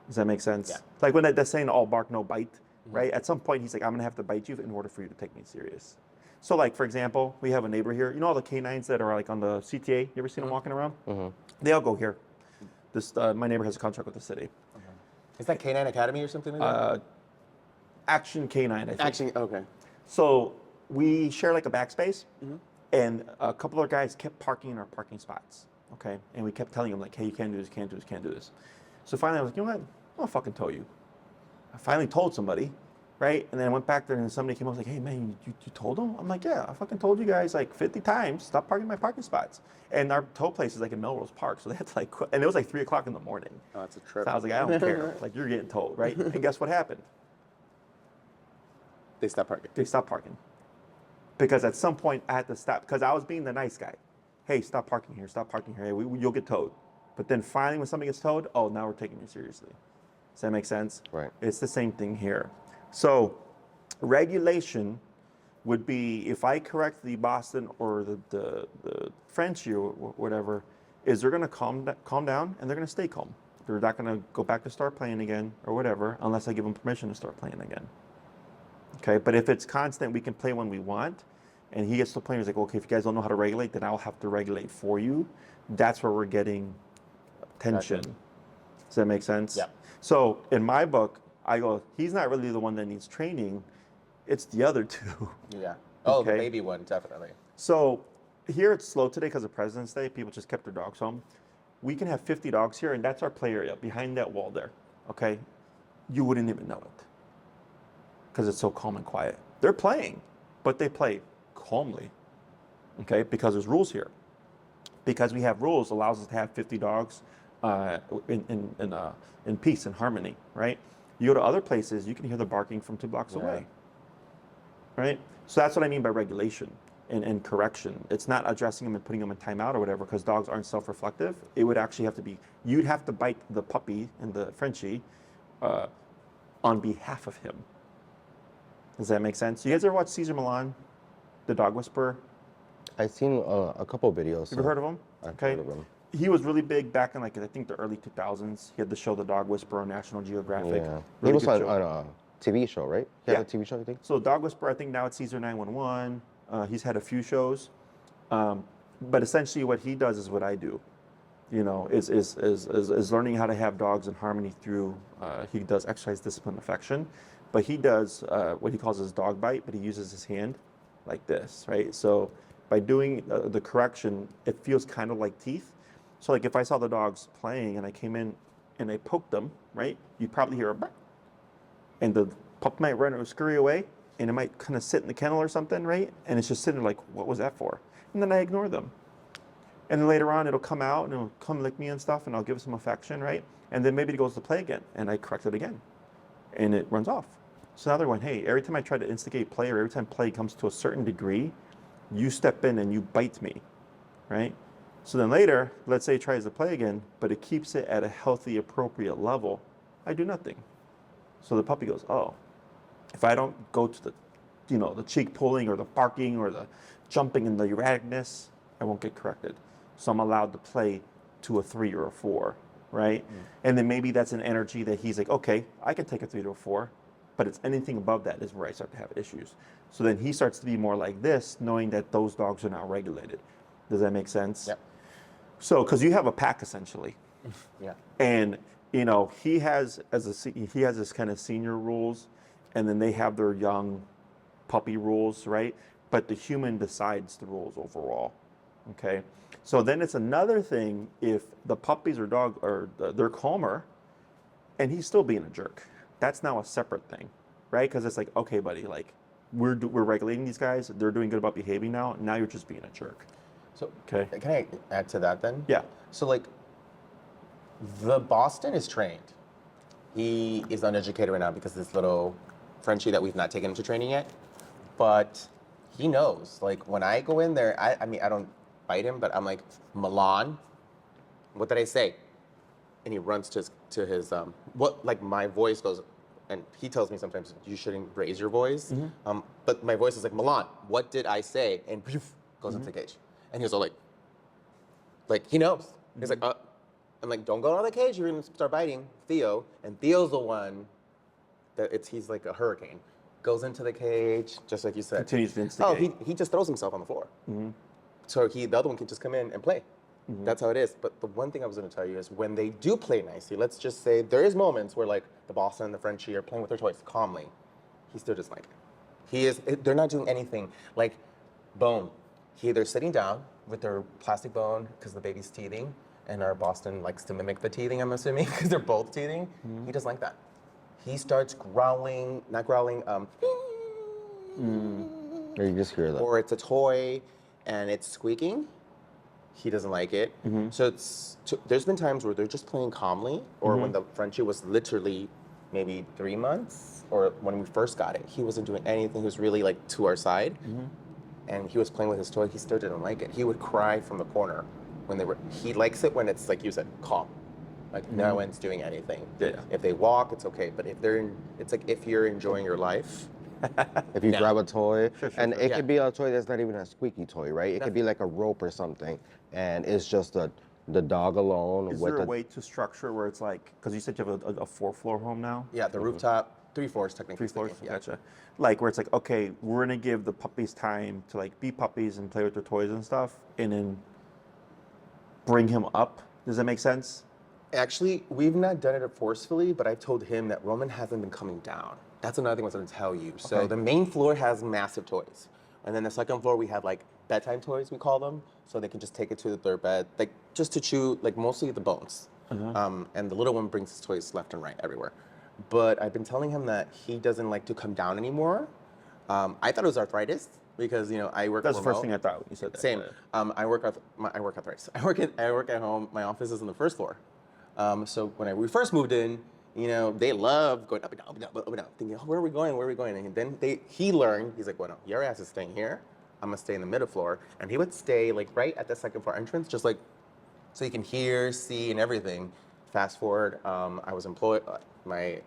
Does that make sense? Yeah. Like when they're saying all bark, no bite, right? At some point, he's like, I'm going to have to bite you in order for you to take me serious. So like, for example, we have a neighbor here. You know all the canines that are like on the CTA? You ever seen them walking around? They all go here. This My neighbor has a contract with the city. Is that Canine Academy or something like that? Action Canine, I think. Actually, okay. So we share like a backspace, and a couple of guys kept parking in our parking spots, okay? And we kept telling them like, hey, you can't do this, can't do this, can't do this. So finally I was like, you know what? I'll fucking tow you. I finally told somebody, right? And then I went back there and somebody came up and was like, hey man, you told them? I'm like, yeah, I fucking told you guys like 50 times, stop parking in my parking spots. And our tow place is like in Melrose Park, so they had to like, and it was like 3 o'clock in the morning. Oh, that's a trip. So I was like, I don't care. Like, you're getting towed, right? And guess what happened? They stopped parking. They stopped parking. Because at some point I had to stop, because I was being the nice guy. Hey, stop parking here, stop parking here. Hey, you'll get towed. But then finally when somebody gets towed, oh, now we're taking you seriously. Does that make sense? Right. It's the same thing here. So regulation would be, if I correct the Boston or the Frenchie or whatever, is they're going to calm down and they're going to stay calm. They're not going to go back to start playing again or whatever unless I give them permission to start playing again. Okay, but if it's constant, we can play when we want, and he gets to the point where he's like, okay, if you guys don't know how to regulate, then I'll have to regulate for you. That's where we're getting tension. Gotcha. Does that make sense? Yeah. So in my book, I go, he's not really the one that needs training, it's the other two. Yeah. Oh, the Okay. baby one, definitely. So here it's slow today because of President's Day. People just kept their dogs home. We can have 50 dogs here, and that's our play area behind that wall there. Okay? You wouldn't even know it because it's so calm and quiet. They're playing, but they play calmly. Okay? Because there's rules here. Because we have rules allows us to have 50 dogs in peace and harmony, right? You go to other places, you can hear the barking from 2 blocks away, right? So that's what I mean by regulation and correction. It's not addressing them and putting them in timeout or whatever, because dogs aren't self-reflective. It would actually have to be, you'd have to bite the puppy and the Frenchie on behalf of him. Does that make sense? You guys ever watch Cesar Milan, the dog whisperer? I've seen a couple of videos. You ever heard of him? I've heard of him. He was really big back in like, I think the early 2000s. He had the show The Dog Whisperer on National Geographic. Yeah. He Really was good on show. a TV show, right? He had a TV show, I think? So Dog Whisperer, I think now it's Caesar 911. He's had a few shows. But essentially what he does is what I do. You know, is learning how to have dogs in harmony through, he does exercise, discipline, affection. But he does what he calls his dog bite, but he uses his hand like this, right? So by doing the correction, it feels kind of like teeth. So like if I saw the dogs playing and I came in and I poked them, right? You'd probably hear a bark. And the pup might run or scurry away, and it might kind of sit in the kennel or something, right? And it's just sitting there like, what was that for? And then I ignore them. And then later on, it'll come out and it'll come lick me and stuff, and I'll give it some affection, right? And then maybe it goes to play again, and I correct it again, and it runs off. So now they're going, hey, every time I try to instigate play, or every time play comes to a certain degree, you step in and you bite me, right? So then later, let's say it tries to play again, but it keeps it at a healthy, appropriate level, I do nothing. So the puppy goes, oh, if I don't go to the, you know, the cheek pulling or the barking or the jumping and the erraticness, I won't get corrected. So I'm allowed to play to a 3 or a 4, right? And then maybe that's an energy that he's like, okay, I can take a 3 to a 4, but it's anything above that is where I start to have issues. So then he starts to be more like this, knowing that those dogs are now regulated. Does that make sense? Yep. So, because you have a pack essentially. Yeah. And you know, he has his kind of senior rules, and then they have their young puppy rules, right? But the human decides the rules overall. Okay. So then it's another thing if the puppies or dog or they're calmer, and he's still being a jerk. that's now a separate thing, right? Because it's like, okay, buddy, like we're regulating these guys. They're doing good about behaving now. Now you're just being a jerk. So Okay. can I add to that then? Yeah. So like, the Boston is trained. He is uneducated right now because this little Frenchie that we've not taken him to training yet. But he knows. Like when I go in there, I mean I don't bite him, but I'm like, Milan, what did I say? And he runs to his what like my voice goes, and he tells me sometimes you shouldn't raise your voice. But my voice is like, Milan, what did I say? And goes into the cage. And he was all like he knows. He's like, I'm like, don't go out of the cage, you're gonna start biting Theo. And Theo's the one that he's like a hurricane. Goes into the cage, just like you said. Continues to instigate. Oh, he just throws himself on the floor. So the other one can just come in and play. That's how it is. But the one thing I was gonna tell you is when they do play nicely, let's just say there is moments where like the Boston and the Frenchie are playing with their toys calmly. He still doesn't like it. They're not doing anything. Like bone. They're sitting down with their plastic bone because the baby's teething, and our Boston likes to mimic the teething, I'm assuming, because they're both teething. He doesn't like that. He starts growling, not growling, Or you just hear that. or it's a toy and it's squeaking. He doesn't like it. So there's been times where they're just playing calmly, or when the Frenchie was literally maybe 3 months, or when we first got it, he wasn't doing anything. He was really like to our side. And he was playing with his toy. He still didn't like it. He would cry from the corner when he likes it when it's like you said, calm. Like no one's doing anything. Yeah. If they walk, it's okay. But it's like if you're enjoying your life. If you grab a toy, and it Yeah. could be a toy that's not even a squeaky toy, right? It could be like a rope or something, and it's just the dog alone Is with there a the. way to structure where it's like, because you said you have a 4-floor home now? Yeah, the rooftop, 3 floors technically. 3 floors? speaking, Gotcha. Like where it's like, okay, we're gonna give the puppies time to like be puppies and play with their toys and stuff, and then bring him up. Does that make sense? Actually, we've not done it forcefully, but I've told him that Roman hasn't been coming down. That's another thing I was going to tell you. So Okay. the main floor has massive toys. And then the second floor, we have like bedtime toys, we call them. So they can just take it to their bed, like just to chew, like mostly the bones. And the little one brings his toys left and right everywhere. But I've been telling him that he doesn't like to come down anymore. I thought it was arthritis because, you know, I work That's the first remote. thing I thought when you said that. Same. I work arthritis. I work at home. My office is on the first floor. So when we first moved in, you know, they love going up and down, up and down, up and down, thinking, oh, where are we going? Where are we going? And then he learned. He's like, well, no, your ass is staying here. I'm gonna stay in the middle floor, and he would stay like right at the second floor entrance, just like so you can hear, see, and everything. Fast forward, I was employed. My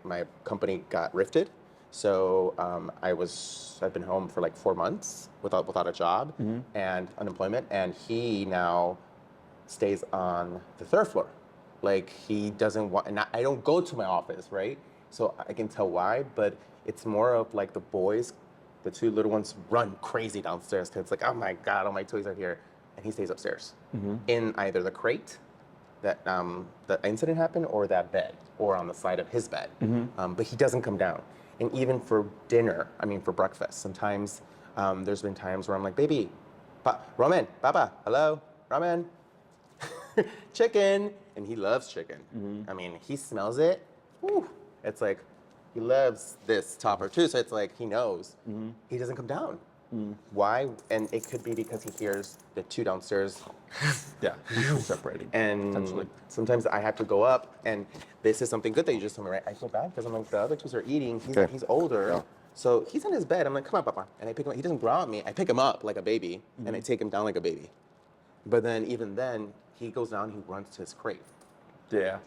company got rifted, so I've been home for like 4 months without a job and unemployment, and he now stays on the third floor. Like he doesn't want, and I don't go to my office, right? So I can tell why, but it's more of like the boys, the 2 little ones run crazy downstairs. It's like, oh my God, all my toys are here. And he stays upstairs in either the crate that the incident happened or that bed or on the side of his bed. But he doesn't come down. And even for dinner, for breakfast, sometimes there's been times where I'm like, baby, Roman, Papa, hello, Roman, chicken. And he loves chicken. He smells it. Whew, it's like, he loves this topper too. So it's like, he knows. He doesn't come down. Why? And it could be because he hears the 2 downstairs. Yeah, separating. And sometimes I have to go up, and this is something good that you just told me, right? I feel bad because I'm like, the other 2 are eating. He's older. Yeah. So he's in his bed. I'm like, come on, Papa. And I pick him up. He doesn't growl at me. I pick him up like a baby, and I take him down like a baby. But then, even then, he goes down, he runs to his crate. Yeah.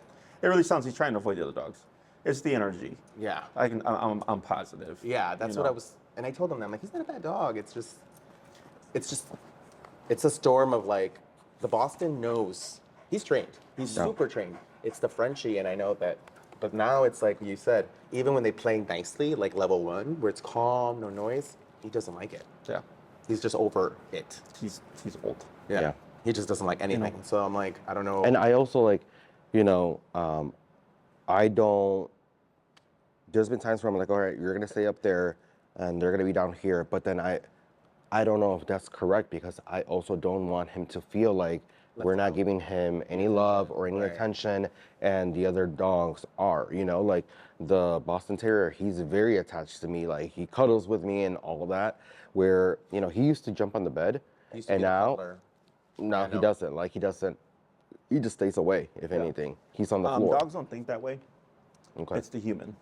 It really sounds he's trying to avoid the other dogs. It's the energy. Yeah. I'm positive. Yeah, that's what I was, and I told him that, I'm like, he's not a bad dog. It's a storm of like, the Boston knows. He's trained. He's super trained. It's the Frenchie, and I know that. But now it's like you said, even when they play nicely, like level 1, where it's calm, no noise, he doesn't like it. Yeah. He's just over it. He's old. Yeah. He just doesn't like anything. So I'm like, I don't know. And I also like, I don't. There's been times where I'm like, all right, you're gonna stay up there, and they're gonna be down here. But then I don't know if that's correct because I also don't want him to feel like we're not giving him any love or any attention, and the other dogs are, you know, like the Boston Terrier, he's very attached to me, like he cuddles with me and all of that, where, you know, he used to jump on the bed, and now he doesn't, like he just stays away, if anything. He's on the floor. Dogs don't think that way. Okay. It's the human.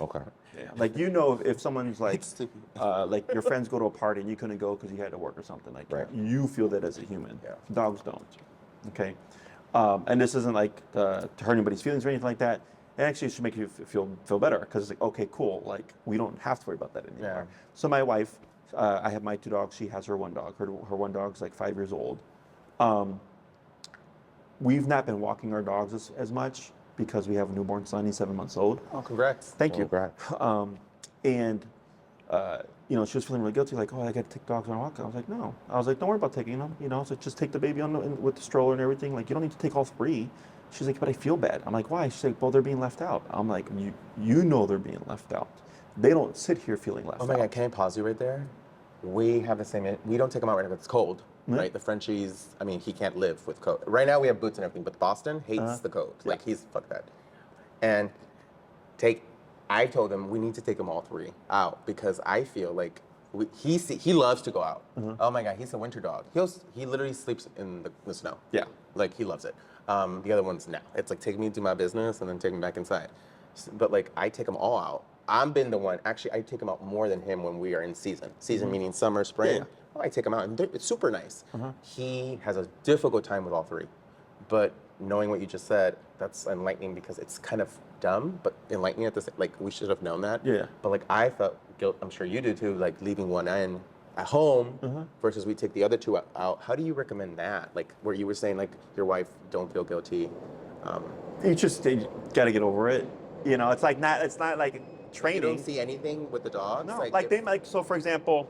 Okay. Yeah. Like, you know, if someone's like your friends go to a party and you couldn't go because you had to work or something, like you feel that as a human. Yeah. Dogs don't. Okay. And this isn't like to hurt anybody's feelings or anything like that. It actually should make you feel better, because it's like, okay, cool. Like, we don't have to worry about that anymore. Yeah. So my wife, I have my 2 dogs. She has her 1 dog. Her 1 dog's like 5 years old. We've not been walking our dogs as much because we have a newborn son. He's 7 months old. Oh, congrats. Thank you. Congrats. And you know, she was feeling really guilty, like, oh, I got to take dogs on a walk. I was like, no. I was like, don't worry about taking them. You know, so just take the baby with the stroller and everything. Like, you don't need to take all 3. She's like, but I feel bad. I'm like, why? She's like, well, they're being left out. I'm like, you know they're being left out. They don't sit here feeling left out. Oh my God, can I pause you right there? We have the same, we don't take him out right now if it's cold, right? The Frenchies, I mean, he can't live with coat. Right now we have boots and everything, but Boston hates the coat. Like, he's, fuck that. And I told him we need to take them all 3 out, because I feel like he loves to go out. Oh my God, he's a winter dog. He literally sleeps in the snow. Yeah. Like, he loves it. The other ones, no. It's like, take me to my business and then take me back inside. But like, I take them all out. I've been the one, actually, I take them out more than him when we are in season. Season meaning summer, spring. Yeah. Oh, I take him out, and it's super nice. He has a difficult time with all 3. But knowing what you just said, that's enlightening, because it's kind of dumb, but enlightening at the same, like, we should have known that. Yeah. But like, I felt guilt, I'm sure you do too, like leaving one end at home versus we take the other 2 out. How do you recommend that? Like, where you were saying, like, your wife, don't feel guilty. You got to get over it. You know, it's not like training. You don't see anything with the dogs? No, so for example,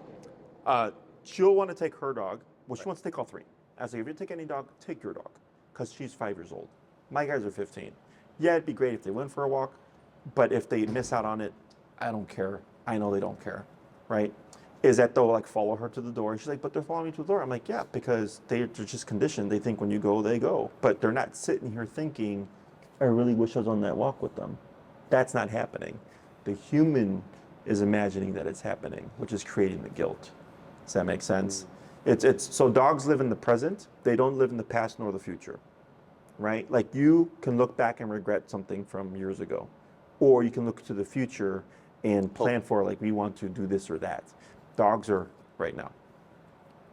she'll want to take her dog. Well, she wants to take all 3. I was like, if you take any dog, take your dog, because she's 5 years old. My guys are 15. Yeah, it'd be great if they went for a walk, but if they miss out on it, I don't care. I know they don't care, right? Is that they'll like follow her to the door. And she's like, but they're following me to the door. I'm like, yeah, because they're just conditioned. They think when you go, they go. But they're not sitting here thinking, I really wish I was on that walk with them. That's not happening. The human is imagining that it's happening, which is creating the guilt. Does that make sense? It's so dogs live in the present. They don't live in the past nor the future, right? Like, you can look back and regret something from years ago, or you can look to the future and plan for, like, we want to do this or that. Dogs are right now.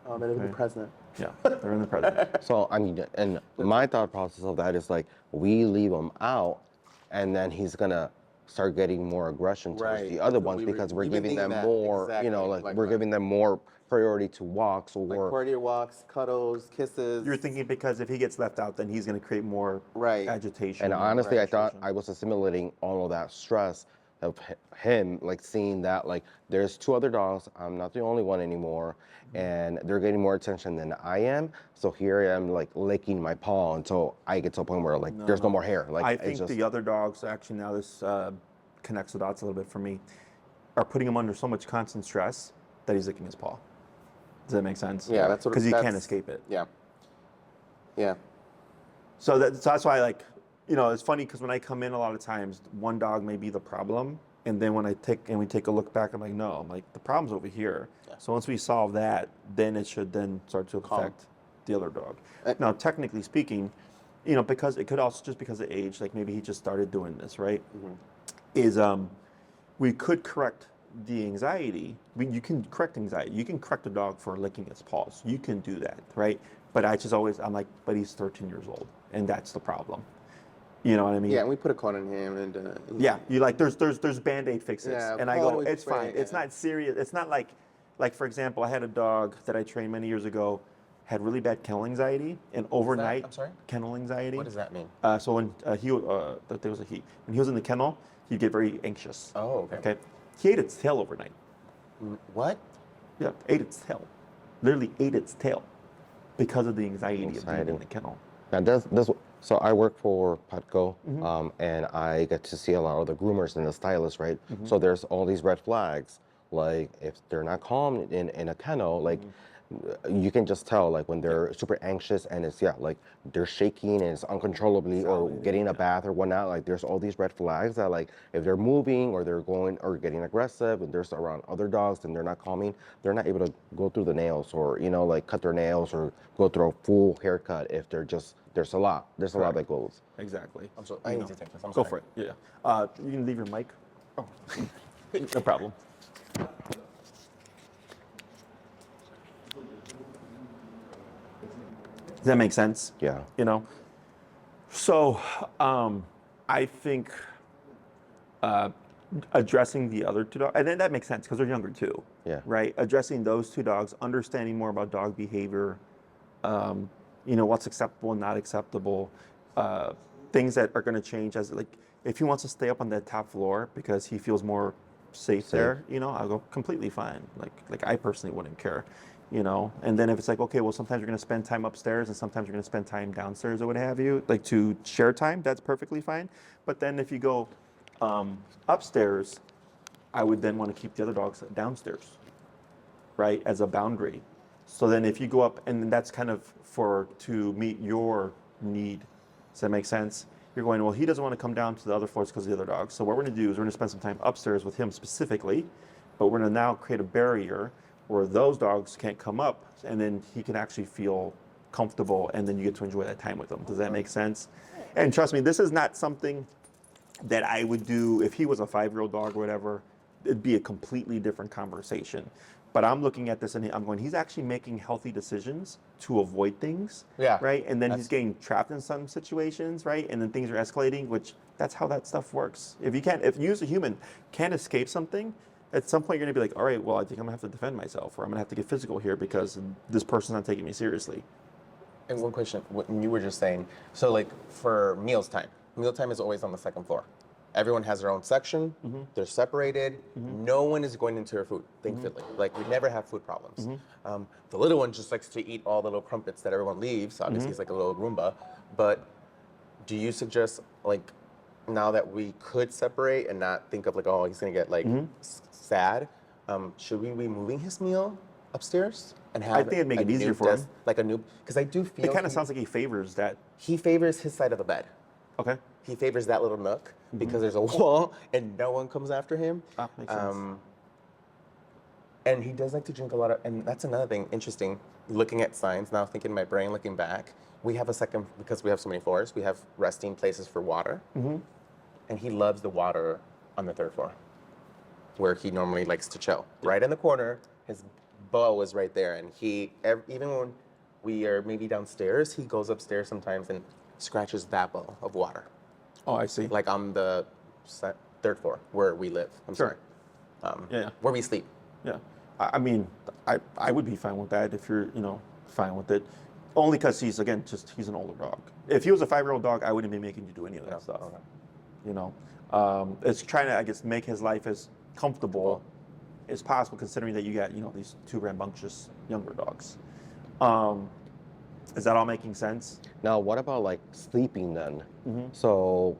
Oh, they're in the present. Yeah, they're in the present. So, I mean, and my thought process of that is like, we leave him out, and then he's gonna start getting more aggression towards the other ones, because we're giving them more, you know, like we're giving them more priority to walks, or Like, priority walks, cuddles, kisses. You're thinking because if he gets left out, then he's going to create more agitation. And honestly, I thought I was assimilating all of that stress of him, like seeing that, like, there's 2 other dogs, I'm not the only one anymore, and they're getting more attention than I am. So here I am, like, licking my paw until I get to a point where, like, there's no more hair. Like, I think the other dogs, actually, now this connects the dots a little bit for me, are putting him under so much constant stress that he's licking his paw. Does that make sense? Yeah, that's what. Because he can't escape it. Yeah. Yeah. So that's why, like, you know, it's funny, because when I come in, a lot of times one dog may be the problem, and then when we take a look back, I'm like, no, I'm like, the problem's over here. Yeah. So once we solve that, then it should then start to affect the other dog. Now, technically speaking, you know, because it could also just because of age, like maybe he just started doing this, right? Is we could correct the anxiety. You can correct anxiety. You can correct a dog for licking its paws. You can do that, right? But I'm like, but he's 13 years old, and that's the problem. You know what I mean? Yeah, and we put a cone in him, and yeah, you like there's Band-Aid fixes, and I go, it's fine. Yeah. It's not serious. It's not like for example, I had a dog that I trained many years ago, had really bad kennel anxiety, and overnight kennel anxiety. What does that mean? So when there was a he. When he was in the kennel, he'd get very anxious. Oh, okay. He ate its tail overnight. What? Yeah, ate its tail. Literally ate its tail because of the anxiety of being in the kennel. Now, so I work for Petco, and I get to see a lot of the groomers and the stylists, right? So there's all these red flags, like if they're not calm in a kennel, like you can just tell like when they're super anxious and it's like they're shaking and it's uncontrollably or getting a bath or whatnot. Like there's all these red flags that like if they're moving or they're going or getting aggressive and they're around other dogs and they're not calming, they're not able to go through the nails or like cut their nails or go through a full haircut if they're just there's a lot that goes. Exactly. I'm so, I need to take this. I'm Go sorry. for it. Yeah. You can leave your mic. Oh, no problem. Does that make sense? Yeah. You know? So I think addressing the other two dogs, and then that makes sense because they're younger too. Yeah. Right? Addressing those two dogs, understanding more about dog behavior, what's acceptable and not acceptable, things that are going to change as like, if he wants to stay up on that top floor because he feels more safe there, I'll go completely fine. Like I personally wouldn't care. And then if it's like, okay, well, sometimes you're going to spend time upstairs and sometimes you're going to spend time downstairs or what have you, like to share time, that's perfectly fine. But then if you go upstairs, I would then want to keep the other dogs downstairs, right, as a boundary. So then if you go up, and that's kind of to meet your need. Does that make sense? You're going, well, he doesn't want to come down to the other floors because of the other dogs. So what we're going to do is we're going to spend some time upstairs with him specifically, but we're going to now create a barrier where those dogs can't come up, and then he can actually feel comfortable, and then you get to enjoy that time with him. Does that make sense? And trust me, this is not something that I would do if he was a 5-year-old dog or whatever. It'd be a completely different conversation. But I'm looking at this and I'm going, he's actually making healthy decisions to avoid things, right? And then he's getting trapped in some situations, right? And then things are escalating, which that's how that stuff works. If you as a human can't escape something, at some point you're gonna be like, all right, well, I think I'm gonna have to defend myself, or I'm gonna have to get physical here because this person's not taking me seriously. And one question, what you were just saying, so like for mealtime is always on the second floor. Everyone has their own section, they're separated, no one is going into their food, thankfully. Like we never have food problems. The little one just likes to eat all the little crumpets that everyone leaves, obviously he's like a little Roomba, but do you suggest like, now that we could separate and not think of like, oh, he's gonna get like sad, should we be moving his meal upstairs and have I think it'd make it easier for him. Like a new, because I do feel It kind of sounds like he favors that. he favors his side of the bed. Okay. He favors that little nook because there's a wall and no one comes after him. Makes sense. And he does like to drink a lot of, and that's another thing interesting, looking at signs now, thinking in my brain, looking back, we have a second, because we have so many floors, we have resting places for water. And he loves the water on the third floor, where he normally likes to chill. Right in the corner, his bowl is right there. And even when we are maybe downstairs, he goes upstairs sometimes and scratches that bowl of water. Oh, I see. Like on the third floor where we live. I'm sorry. Where we sleep. Yeah. I mean, I would be fine with that if you're, fine with it. Only because he's an older dog. If he was a 5-year-old dog, I wouldn't be making you do any of that stuff. Okay. It's trying to, I guess, make his life as comfortable as possible, considering that you got, these 2 rambunctious younger dogs. Is that all making sense? Now, what about like sleeping then? So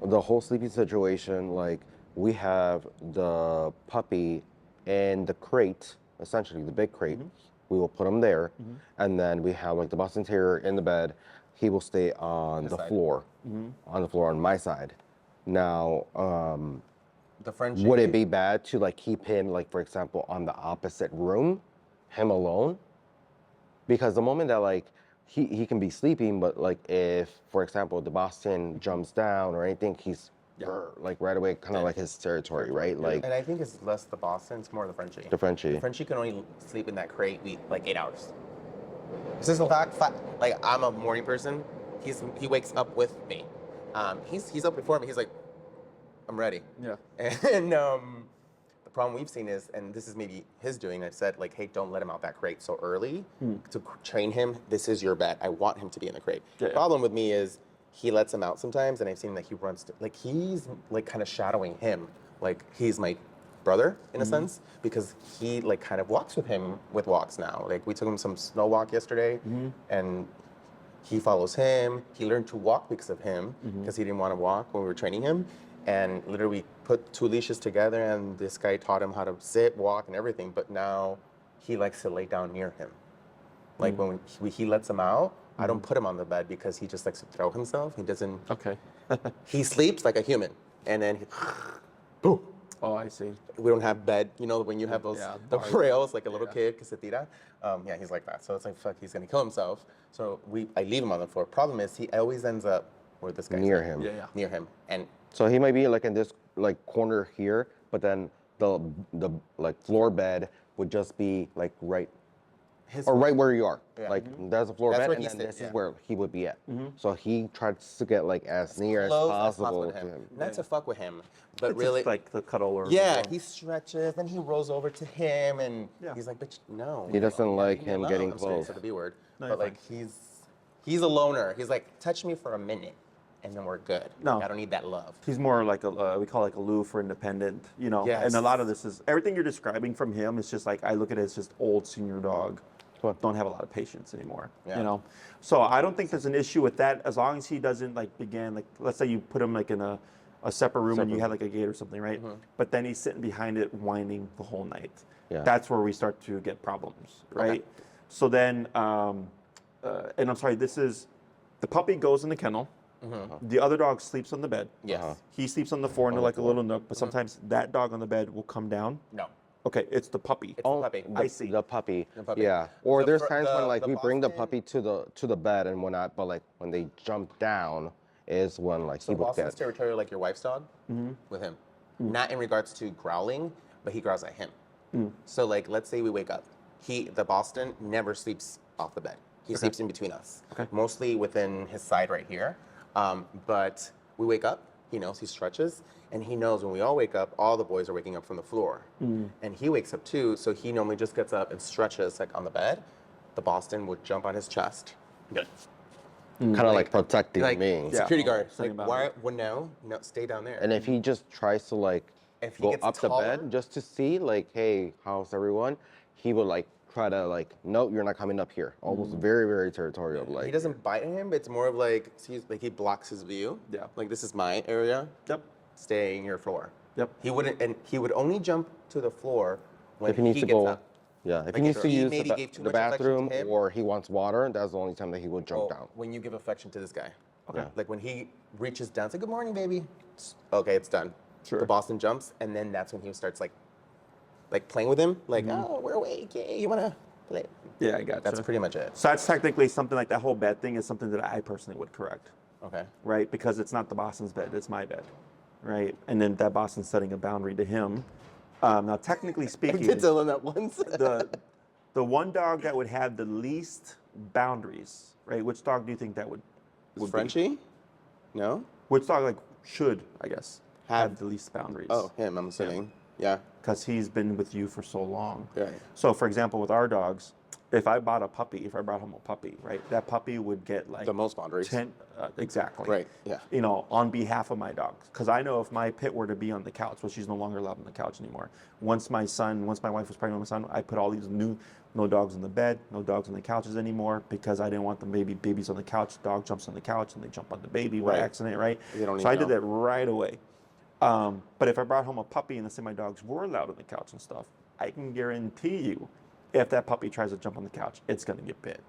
the whole sleeping situation, like we have the puppy in the crate, essentially the big crate. We will put him there. And then we have like the Boston Terrier in the bed. He will stay on the floor, on my side. Now, the Frenchie, would it be bad to like keep him, like for example, on the opposite room, him alone? Because the moment that like he can be sleeping, but like if, for example, the Boston jumps down or anything, he's like right away, kind of like his territory, right? Like, and I think it's less the Boston, it's more the Frenchie. The Frenchie. The Frenchie can only sleep in that crate like 8 hours. This is a fact. Like I'm a morning person. He wakes up with me. He's up before me. He's like, I'm ready. Yeah. And the problem we've seen is, and this is maybe his doing, I said like, hey, don't let him out that crate so early to train him. This is your bed. I want him to be in the crate. The problem with me is he lets him out sometimes, and I've seen that he runs, like he's like kind of shadowing him. Like he's my brother in a sense, because he like kind of walks with him with walks now. Like we took him some snow walk yesterday and he follows him. He learned to walk because of him, because he didn't want to walk when we were training him. And literally put 2 leashes together, and this guy taught him how to sit, walk, and everything. But now he likes to lay down near him. Like when he lets him out, I don't put him on the bed because he just likes to throw himself. He doesn't. Okay. He sleeps like a human, and then he, boom. Oh, I see. We don't have bed. You know when you have those the rails like a little kid, quesadilla. Yeah, he's like that. So it's like fuck, he's gonna kill himself. So I leave him on the floor. Problem is he always ends up where this guy's Near at. him. Yeah. Near him, and So he might be like in this like corner here, but then the like floor bed would just be like right or right where you are. Yeah. Like there's a floor That's bed, where and he then sits, this is yeah. where he would be at. So he tries to get like as near as close possible to to him. Not to fuck with him, but It's really just like the cuddle or yeah, he stretches, then he rolls over to him, and Yeah. he's like, "Bitch, no." He doesn't like leave me him alone. getting I'm sorry to close. say the B word, No, but you're like he's a loner. He's like, touch me for a minute, and then we're good. No. I don't need that love. He's more like a we call like aloof or independent, you know. Yes. And a lot of this is everything you're describing from him is just like I look at it as just old senior dog. Don't have a lot of patience anymore, Yeah. you know. So I don't think there's an issue with that as long as he doesn't like begin like let's say you put him like in a separate room and you had like a gate or something, right? But then he's sitting behind it whining the whole night. Yeah. That's where we start to get problems, right? So then, and I'm sorry, this is the puppy goes in the kennel. The other dog sleeps on the bed. Yes. He sleeps on the floor in like a little nook, but sometimes that dog on the bed will come down. No. Okay, it's the puppy. It's the puppy. I see. The puppy. The puppy. Yeah. Or The there's fir- times the- when like the we bring the Boston- puppy to the bed and whatnot, but like when they jump down is when like So he would Boston's get. territorial like your wife's dog with him. Not in regards to growling, but he growls at him. So like let's say we wake up. The Boston never sleeps off the bed. He sleeps in between us. Okay. Mostly within his side right here. But we wake up, he knows, he stretches, and he knows when we all wake up, all the boys are waking up from the floor. And he wakes up too, so he normally just gets up and stretches like on the bed. The Boston would jump on his chest. Kind of like protecting Like me. security Oh, guard. setting Like, why? Well, no, stay down there. And if he just tries to like If he go gets up the taller- bed just to see like, hey, how's everyone? He would like try to like, no, you're not coming up here. Almost very, very territorial. Like He doesn't bite him, but it's more of like he blocks his view. Yeah. Like this is my area. Yep. Stay in your floor. Yep. He wouldn't, and he would only jump to the floor when if he needs to gets go. up. Yeah, if Like, he needs if to he use maybe gave too the much affection to bathroom him- or he wants water, that's the only time that he will jump down. When you give affection to this guy. Okay. Yeah. Like when he reaches down, say good morning, baby. Okay, it's done. Sure. The Boston jumps, and then that's when he starts like playing with him. Like, oh, we're awake. Yay, you wanna play? Yeah, I got That's pretty much it. So that's technically something like that whole bed thing is something that I personally would correct, Okay. right? Because it's not the Boston's bed, it's my bed, right? And then that Boston's setting a boundary to him. Now, technically I speaking, did tell him that once. the one dog that would have the least boundaries, right? Which dog do you think that would be? Frenchie? No. Which dog like should, I guess, have Have- the least boundaries? Oh, him. I'm assuming. Yeah. Because he's been with you for so long. Right. So, for example, with our dogs, if I brought home a puppy, right, that puppy would get like The most boundaries. 10, exactly. Right, yeah. You know, on behalf of my dogs. Because I know if my pit were to be on the couch, well, she's no longer allowed on the couch anymore. Once my wife was pregnant with my son, I put all these no dogs in the bed, no dogs on the couches anymore, because I didn't want the babies on the couch. Dog jumps on the couch and they jump on the baby by Right. accident, right? They don't So I even did know. that right away. But if I brought home a puppy and let's say my dogs were allowed on the couch and stuff, I can guarantee you, if that puppy tries to jump on the couch, it's going to get bit,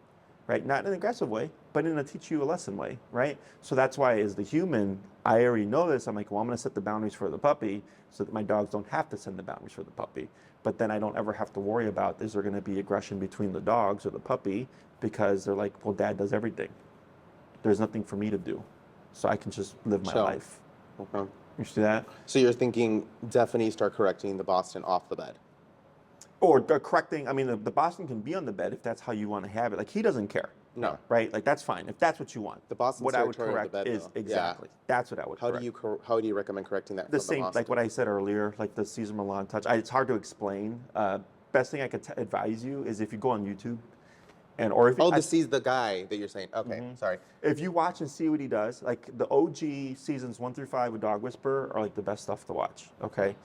right? Not in an aggressive way, but in a teach you a lesson way, right? So that's why as the human, I already know this. I'm like, well, I'm going to set the boundaries for the puppy so that my dogs don't have to send the boundaries for the puppy. But then I don't ever have to worry about, is there going to be aggression between the dogs or the puppy? Because they're like, well, dad does everything. There's nothing for me to do. So I can just live my Chill. life. Okay. You see that? So you're thinking definitely start correcting the Boston off the bed. Or correcting, I mean, the Boston can be on the bed if that's how you want to have it. Like, he doesn't care, No. right? Like, that's fine. If that's what you want. The Boston's what I would territory of correct the bed, is though. Yeah. exactly. That's what I would How correct. do you recommend correcting that? The from same, Boston? like what I said earlier, like the Cesar Milan touch. It's hard to explain. Best thing I could advise you is if you go on YouTube, or if you, Oh, is the guy that you're saying. Okay, sorry. if you watch and see what he does, like the OG seasons 1 through 5 with Dog Whisperer are like the best stuff to watch. Okay,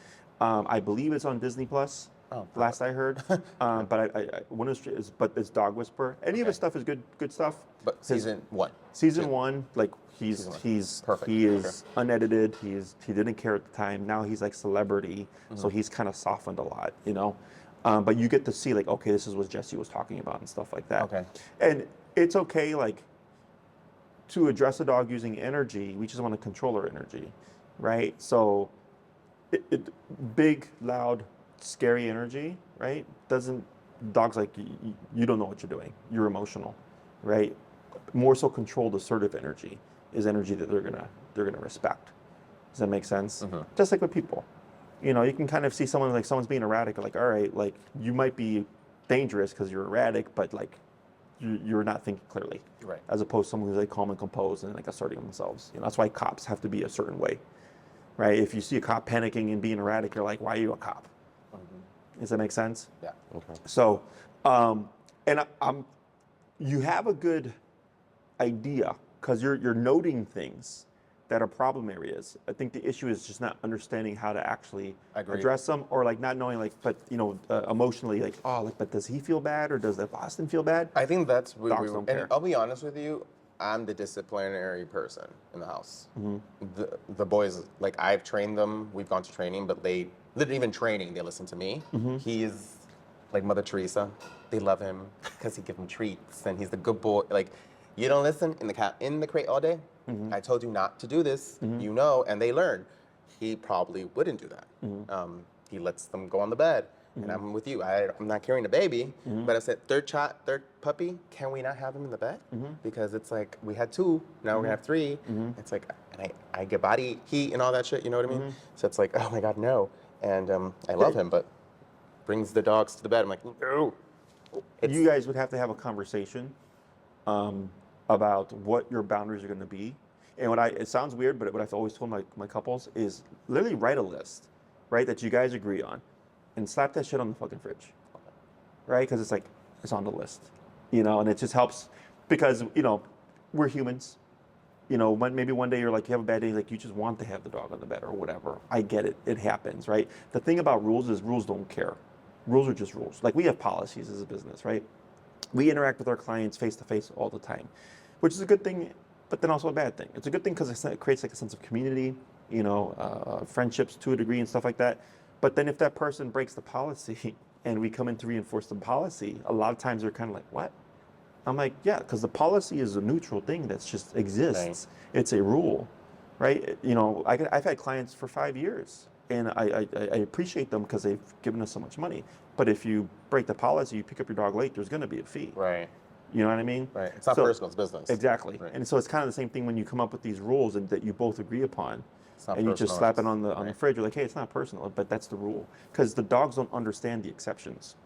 I believe it's on Disney Plus. Oh, last I heard, but it's Dog Whisperer. Any of his stuff is good stuff. But season one. Season 1, like he's Perfect. he is unedited. He didn't care at the time. Now he's like celebrity, so he's kind of softened a lot, you know. But you get to see like, okay, this is what Jesse was talking about and stuff like that. Okay. And it's okay, like, to address a dog using energy. We just want to control our energy, right? So, big, loud, scary energy, right? Doesn't dogs like you don't know what you're doing. You're emotional, right? More so controlled, assertive energy is energy that they're gonna respect. Does that make sense? Just like with people, you know, you can kind of see someone like someone's being erratic, like, all right, like you might be dangerous because you're erratic, but like you're not thinking clearly, Right. as opposed to someone who's like calm and composed and like asserting themselves. You know, that's why cops have to be a certain way, right? If you see a cop panicking and being erratic, you're like, why are you a cop? Does that make sense? Yeah. Okay. So, and you have a good idea because you're noting things that are problem areas. I think the issue is just not understanding how to actually Agreed. address them, or like not knowing, like, but you know, emotionally, like, oh, like, but does he feel bad or does the Boston feel bad? I think that's what Dogs don't and care. I'll be honest with you, I'm the disciplinary person in the house. The boys, like I've trained them, we've gone to training, but they even training, they listen to me. He's like Mother Teresa. They love him because he gives them treats and he's the good boy. Like, you don't listen in the crate all day. I told you not to do this, you know, and they learn. He probably wouldn't do that. He lets them go on the bed. And I'm with you. I'm not carrying a baby, but I said, third puppy, can we not have him in the bed? Because it's like, we had 2, now we're gonna have 3. It's like, and I get body heat and all that shit, you know what I mean? So it's like, oh my God, no. And I love him, but brings the dogs to the bed. I'm like, no. You guys would have to have a conversation about what your boundaries are going to be. And it sounds weird, but what I've always told my couples is literally write a list, right, that you guys agree on, and slap that shit on the fucking fridge, right? Because it's like, it's on the list, you know, and it just helps because, you know, we're humans. You know, maybe one day you're like, you have a bad day, like you just want to have the dog on the bed or whatever. I get it. It happens, right? The thing about rules is rules don't care. Rules are just rules. Like we have policies as a business, right? We interact with our clients face to face all the time, which is a good thing, but then also a bad thing. It's a good thing because it creates like a sense of community, you know, friendships to a degree and stuff like that. But then if that person breaks the policy and we come in to reinforce the policy, a lot of times they're kind of like, what? I'm like, yeah, because the policy is a neutral thing that just exists. Right. It's a rule, right? You know, I've had clients for 5 years, and I appreciate them because they've given us so much money. But if you break the policy, you pick up your dog late, there's going to be a fee. Right. You know what I mean? Right. It's not personal, it's business. Exactly. Right. And so it's kind of the same thing when you come up with these rules and that you both agree upon, It's not and you just personal, slap it it's- on the right. fridge. You're like, hey, it's not personal, but that's the rule. Because the dogs don't understand the exceptions.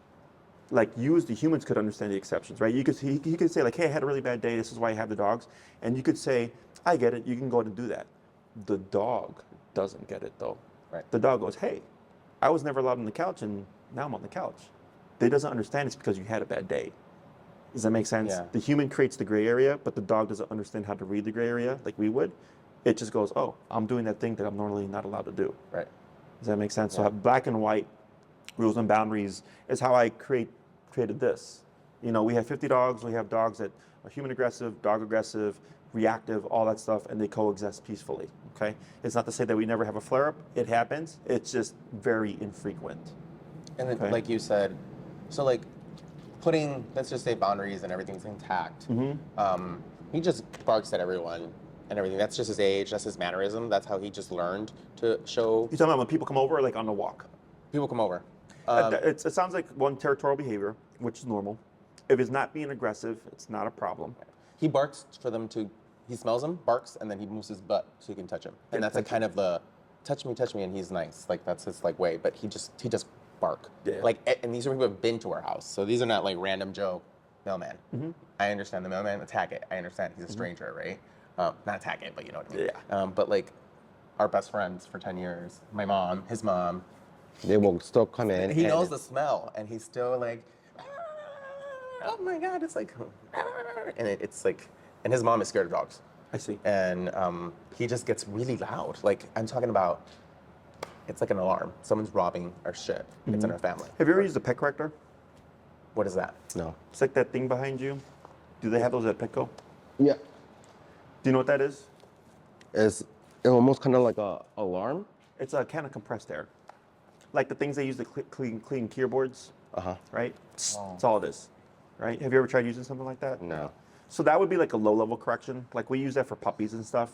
Like you as the humans could understand the exceptions, right? He could say like, hey, I had a really bad day. This is why I have the dogs. And you could say, I get it. You can go ahead and do that. The dog doesn't get it though. Right. The dog goes, hey, I was never allowed on the couch and now I'm on the couch. They doesn't understand it's because you had a bad day. Does that make sense? Yeah. The human creates the gray area, but the dog doesn't understand how to read the gray area like we would. It just goes, oh, I'm doing that thing that I'm normally not allowed to do. Right. Does that make sense? Yeah. So have black and white rules and boundaries is how I created this. You know, we have 50 dogs. We have dogs that are human aggressive, dog aggressive, reactive, all that stuff, and they coexist peacefully. Okay. It's not to say that we never have a flare up. It happens. It's just very infrequent. And then, Okay. like you said, so like putting, let's just say boundaries and everything's intact. He just barks at everyone and everything. That's just his age. That's his mannerism. That's how he just learned to show. You talking about when people come over, like on the walk? People come over. It sounds like one territorial behavior, which is normal. If it's not being aggressive, it's not a problem. He barks for them to, he smells them, barks, and then he moves his butt so you can touch him. And that's a touch kind of the touch me, and he's nice. Like that's his like way. But he just bark. Yeah. Like, and these are people who have been to our house, so these are not like random Joe mailman. I understand the mailman attack it. I understand he's a stranger, right? Not attack it, but you know what I mean. Yeah. But like our best friends for 10 years, my mom, his mom. They will still come in. He and- knows the smell, and he's still like, oh my God, it's like, and it's like, and his mom is scared of dogs. I see. And he just gets really loud. Like, I'm talking about, it's like an alarm. Someone's robbing our shit. It's in our family. Have you ever used a pet corrector? What is that? No. It's like that thing behind you. Do they have those at Petco? Yeah. Do you know what that is? It's almost kind of like a alarm. It's a can of compressed air. Like the things they use to clean keyboards. right? That's all it is, right? Have you ever tried using something like that? No. So that would be like a low-level correction. Like we use that for puppies and stuff.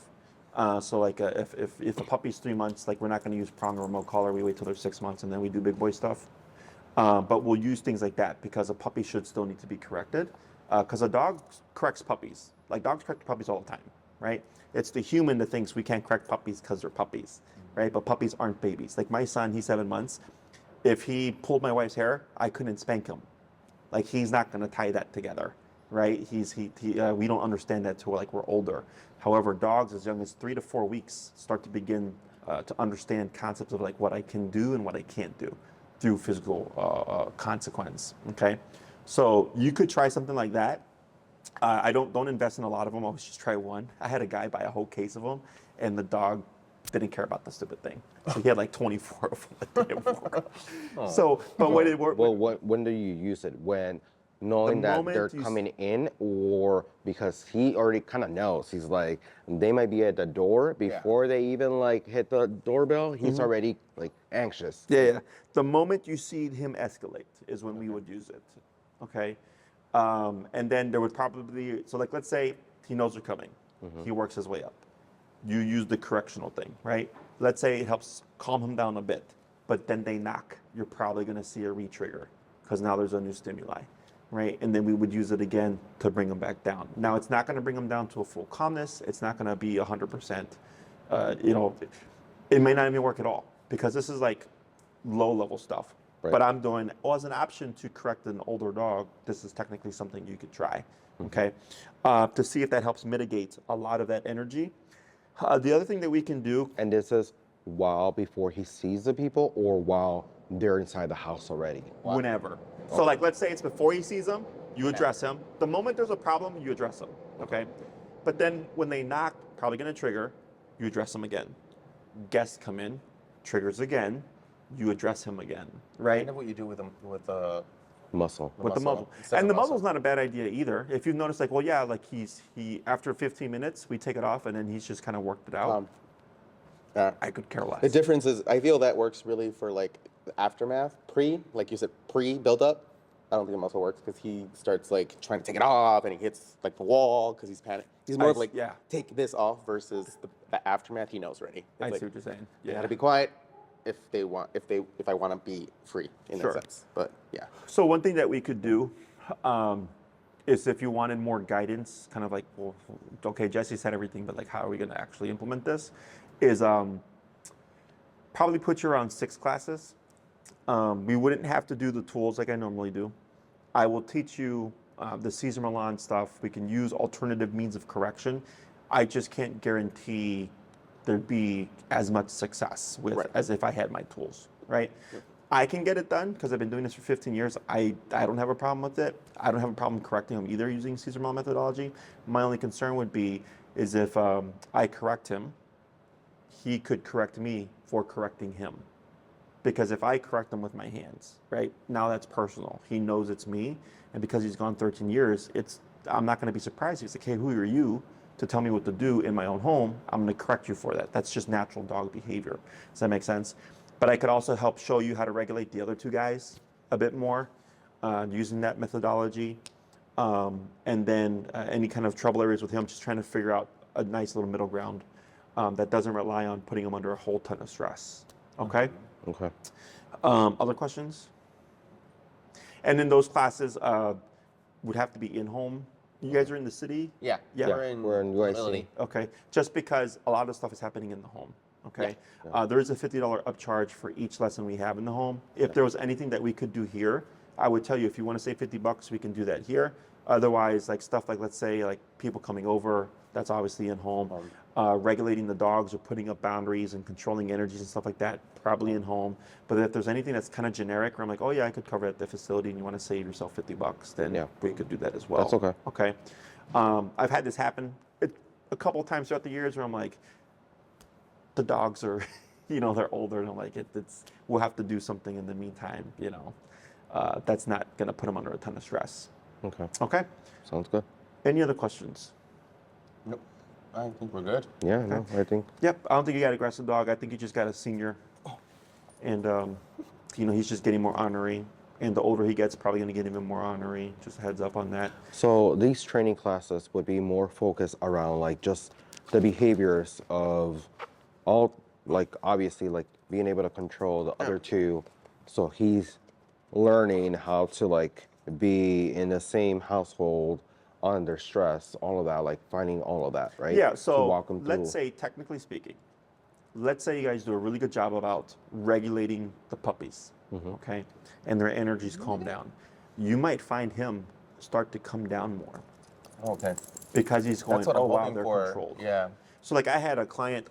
So like if a puppy's 3 months, like we're not going to use prong or remote collar. We wait till they're 6 months and then we do big boy stuff. But we'll use things like that because a puppy should still need to be corrected. Because a dog corrects puppies. Like dogs correct puppies all the time, right? It's the human that thinks we can't correct puppies because they're puppies, right? But puppies aren't babies. Like my son, he's 7 months. If he pulled my wife's hair, I couldn't spank him. Like he's not going to tie that together, right? We don't understand that till like we're older. However, dogs as young as 3 to 4 weeks start to begin to understand concepts of like what I can do and what I can't do through physical consequence. Okay, so you could try something like that. I don't invest in a lot of them. Always just try one. I had a guy buy a whole case of them, and the dog didn't care about the stupid thing. So he had like 24 of them that didn't work. So, but when it worked, Well, when do you use it? When knowing that they're coming in, or because he already kind of knows? He's like, they might be at the door before they even like hit the doorbell. He's already like anxious. Yeah. The moment you see him escalate is when we would use it. Okay. And then there would probably, so like let's say he knows they're coming. He works his way up. You use the correctional thing, right? Let's say it helps calm him down a bit, but then they knock. You're probably going to see a re-trigger because now there's a new stimuli, right? And then we would use it again to bring them back down. Now it's not going to bring them down to a full calmness. It's not going to be 100%. It may not even work at all because this is like low-level stuff. Right. But I'm doing, as an option to correct an older dog, this is technically something you could try, okay? To see if that helps mitigate a lot of that energy. The other thing that we can do, And this is while before he sees the people, or while they're inside the house already. whenever. So like, let's say it's before he sees them, you address him. The moment there's a problem, you address them, okay? But then when they knock, probably gonna trigger, you address them again. Guests come in, triggers again, you address him again, right? Kind of what you do with the Muscle. With the muzzle. Instead of And the muzzle. muzzle's not a bad idea either. If you've noticed, like, well, yeah, like he after 15 minutes, we take it off and then he's just kind of worked it out. I could care less. The difference is, I feel that works really for like the aftermath, like you said, pre-build up. I don't think the muscle works because he starts like trying to take it off and he hits like the wall because he's panicked. He's more of like, take this off versus the aftermath. He knows already. It's I like, see what you're saying. You gotta be quiet if I want to be free in that sense. But yeah. So one thing that we could do is if you wanted more guidance, kind of like, well, okay, Jesse said everything, but like, how are we going to actually implement this? Is probably put you around 6 classes. We wouldn't have to do the tools like I normally do. I will teach you the Cesar Milan stuff. We can use alternative means of correction. I just can't guarantee there'd be as much success with as if I had my tools, right? Yep. I can get it done because I've been doing this for 15 years. I don't have a problem with it. I don't have a problem correcting them either using Cesar Milan methodology. My only concern would be is if I correct him, he could correct me for correcting him. Because if I correct him with my hands, right, now that's personal. He knows it's me, and because he's gone 13 years, I'm not going to be surprised. He's like, hey, who are you to tell me what to do in my own home? I'm going to correct you for that. That's just natural dog behavior. Does that make sense? But I could also help show you how to regulate the other 2 guys a bit more using that methodology. And then any kind of trouble areas with him, just trying to figure out a nice little middle ground that doesn't rely on putting him under a whole ton of stress. Okay? Okay. Other questions? And then those classes would have to be in-home. You guys are in the city? Yeah. We're in UIC. Okay. Just because a lot of stuff is happening in the home. Okay. Yeah. There is a $50 upcharge for each lesson we have in the home. If there was anything that we could do here, I would tell you if you want to save $50, we can do that here. Otherwise, like stuff like, let's say, like people coming over, that's obviously in home. Regulating the dogs or putting up boundaries and controlling energies and stuff like that, probably in home. But if there's anything that's kind of generic, where I'm like, oh yeah, I could cover it at the facility, and you want to save yourself $50, then we could do that as well. That's okay. Okay. I've had this happen a couple of times throughout the years where I'm like, the dogs are, they're older, and I'm like, we'll have to do something in the meantime. That's not going to put them under a ton of stress. Okay. Okay. Sounds good. Any other questions? Nope. I think we're good. Yeah, okay. No, I think. Yep. I don't think you got an aggressive dog. I think you just got a senior. And, he's just getting more ornery. And the older he gets, probably going to get even more ornery. Just a heads up on that. So these training classes would be more focused around like just the behaviors of all, like obviously like being able to control the other two. So he's learning how to like be in the same household under stress, all of that, like finding all of that, right? Yeah, To so walk him through. let's say, technically speaking, let's say you guys do a really good job about regulating the puppies, okay? And their energies calm down. You might find him start to come down more Okay. because he's going, That's what oh, I'm wow, hoping they're for. controlled. Yeah. So like I had a client,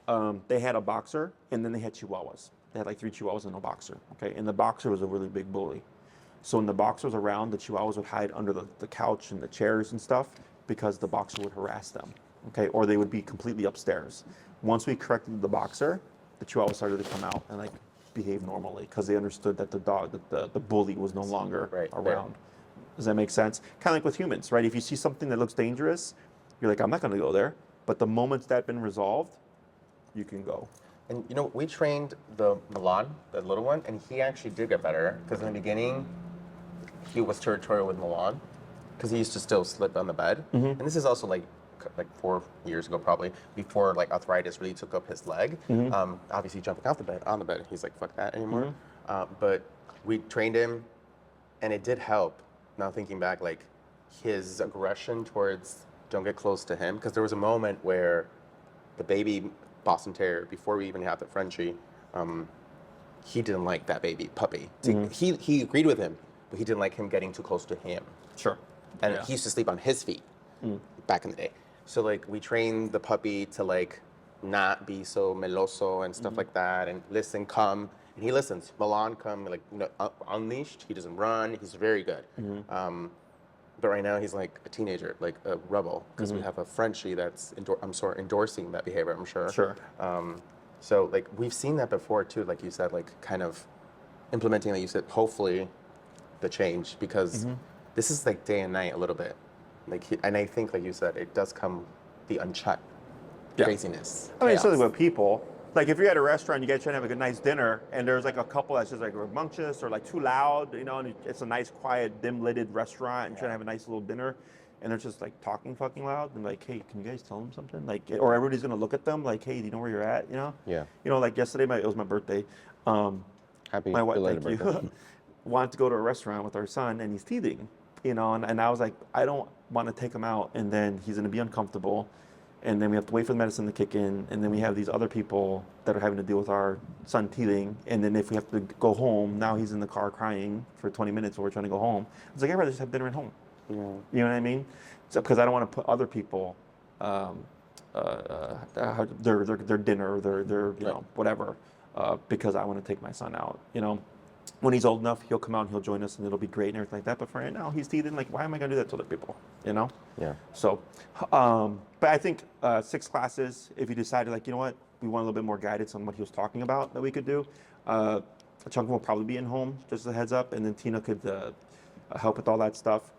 they had a boxer and then they had chihuahuas. They had like 3 chihuahuas and a boxer, okay? And the boxer was a really big bully. So when the boxer was around, the chihuahuas would hide under the couch and the chairs and stuff because the boxer would harass them, okay? Or they would be completely upstairs. Once we corrected the boxer, the chihuahua started to come out and like behave normally because they understood that the bully was no longer around. Does that make sense? Kind of like with humans, right? If you see something that looks dangerous, you're like, I'm not going to go there. But the moment that's been resolved, you can go. And you know, we trained the Milan, the little one, and he actually did get better because in the beginning, he was territorial with Milan because he used to still slip on the bed. And this is also like 4 years ago, probably before like arthritis really took up his leg. Obviously, jumping off the bed on the bed, he's like, fuck that anymore. But we trained him, and it did help. Now thinking back, like his aggression towards don't get close to him, because there was a moment where the baby Boston Terrier, before we even had the Frenchie, he didn't like that baby puppy. He agreed with him, but he didn't like him getting too close to him. Sure. And he used to sleep on his feet back in the day. So like we trained the puppy to like not be so meloso and stuff like that, and listen, come, and he listens. Milan come, like, you know, unleashed. He doesn't run. He's very good. But right now he's like a teenager, like a rebel, because we have a Frenchie that's endorsing that behavior. I'm sure. Sure. So like we've seen that before too, like you said, like kind of implementing, like you said, hopefully the change, because this is like day and night a little bit. Like and I think, like you said, it does come the unchecked craziness. I mean, it's chaos. something with people. Like if you're at a restaurant, you guys trying to have a good, nice dinner, and there's like a couple that's just like rambunctious or like too loud, you know, and it's a nice, quiet, dim-lighted restaurant, and trying to have a nice little dinner, and they're just like talking fucking loud, and like, hey, can you guys tell them something? Like, or everybody's gonna look at them like, hey, do you know where you're at? You know? Yeah. You know, like yesterday, it was my birthday. Happy My wife, belated thank birthday. you, wanted to go to a restaurant with our son, and he's teething, you know, and I was like, I don't want to take him out, and then he's gonna be uncomfortable. And then we have to wait for the medicine to kick in, and then we have these other people that are having to deal with our son teething, and then if we have to go home, now he's in the car crying for 20 minutes while we're trying to go home. It's like, I'd rather just have dinner at home. You know what I mean? So, because I don't want to put other people, their dinner, their you know, whatever, because I want to take my son out, you know? When he's old enough, he'll come out and he'll join us, and it'll be great and everything like that. But for right now, he's teething. Like, why am I going to do that to other people? You know? Yeah. So, but I think 6 classes, if you decided, like, you know what, we want a little bit more guidance on what he was talking about that we could do, a chunk will probably be in home, just a heads up, and then Tina could help with all that stuff.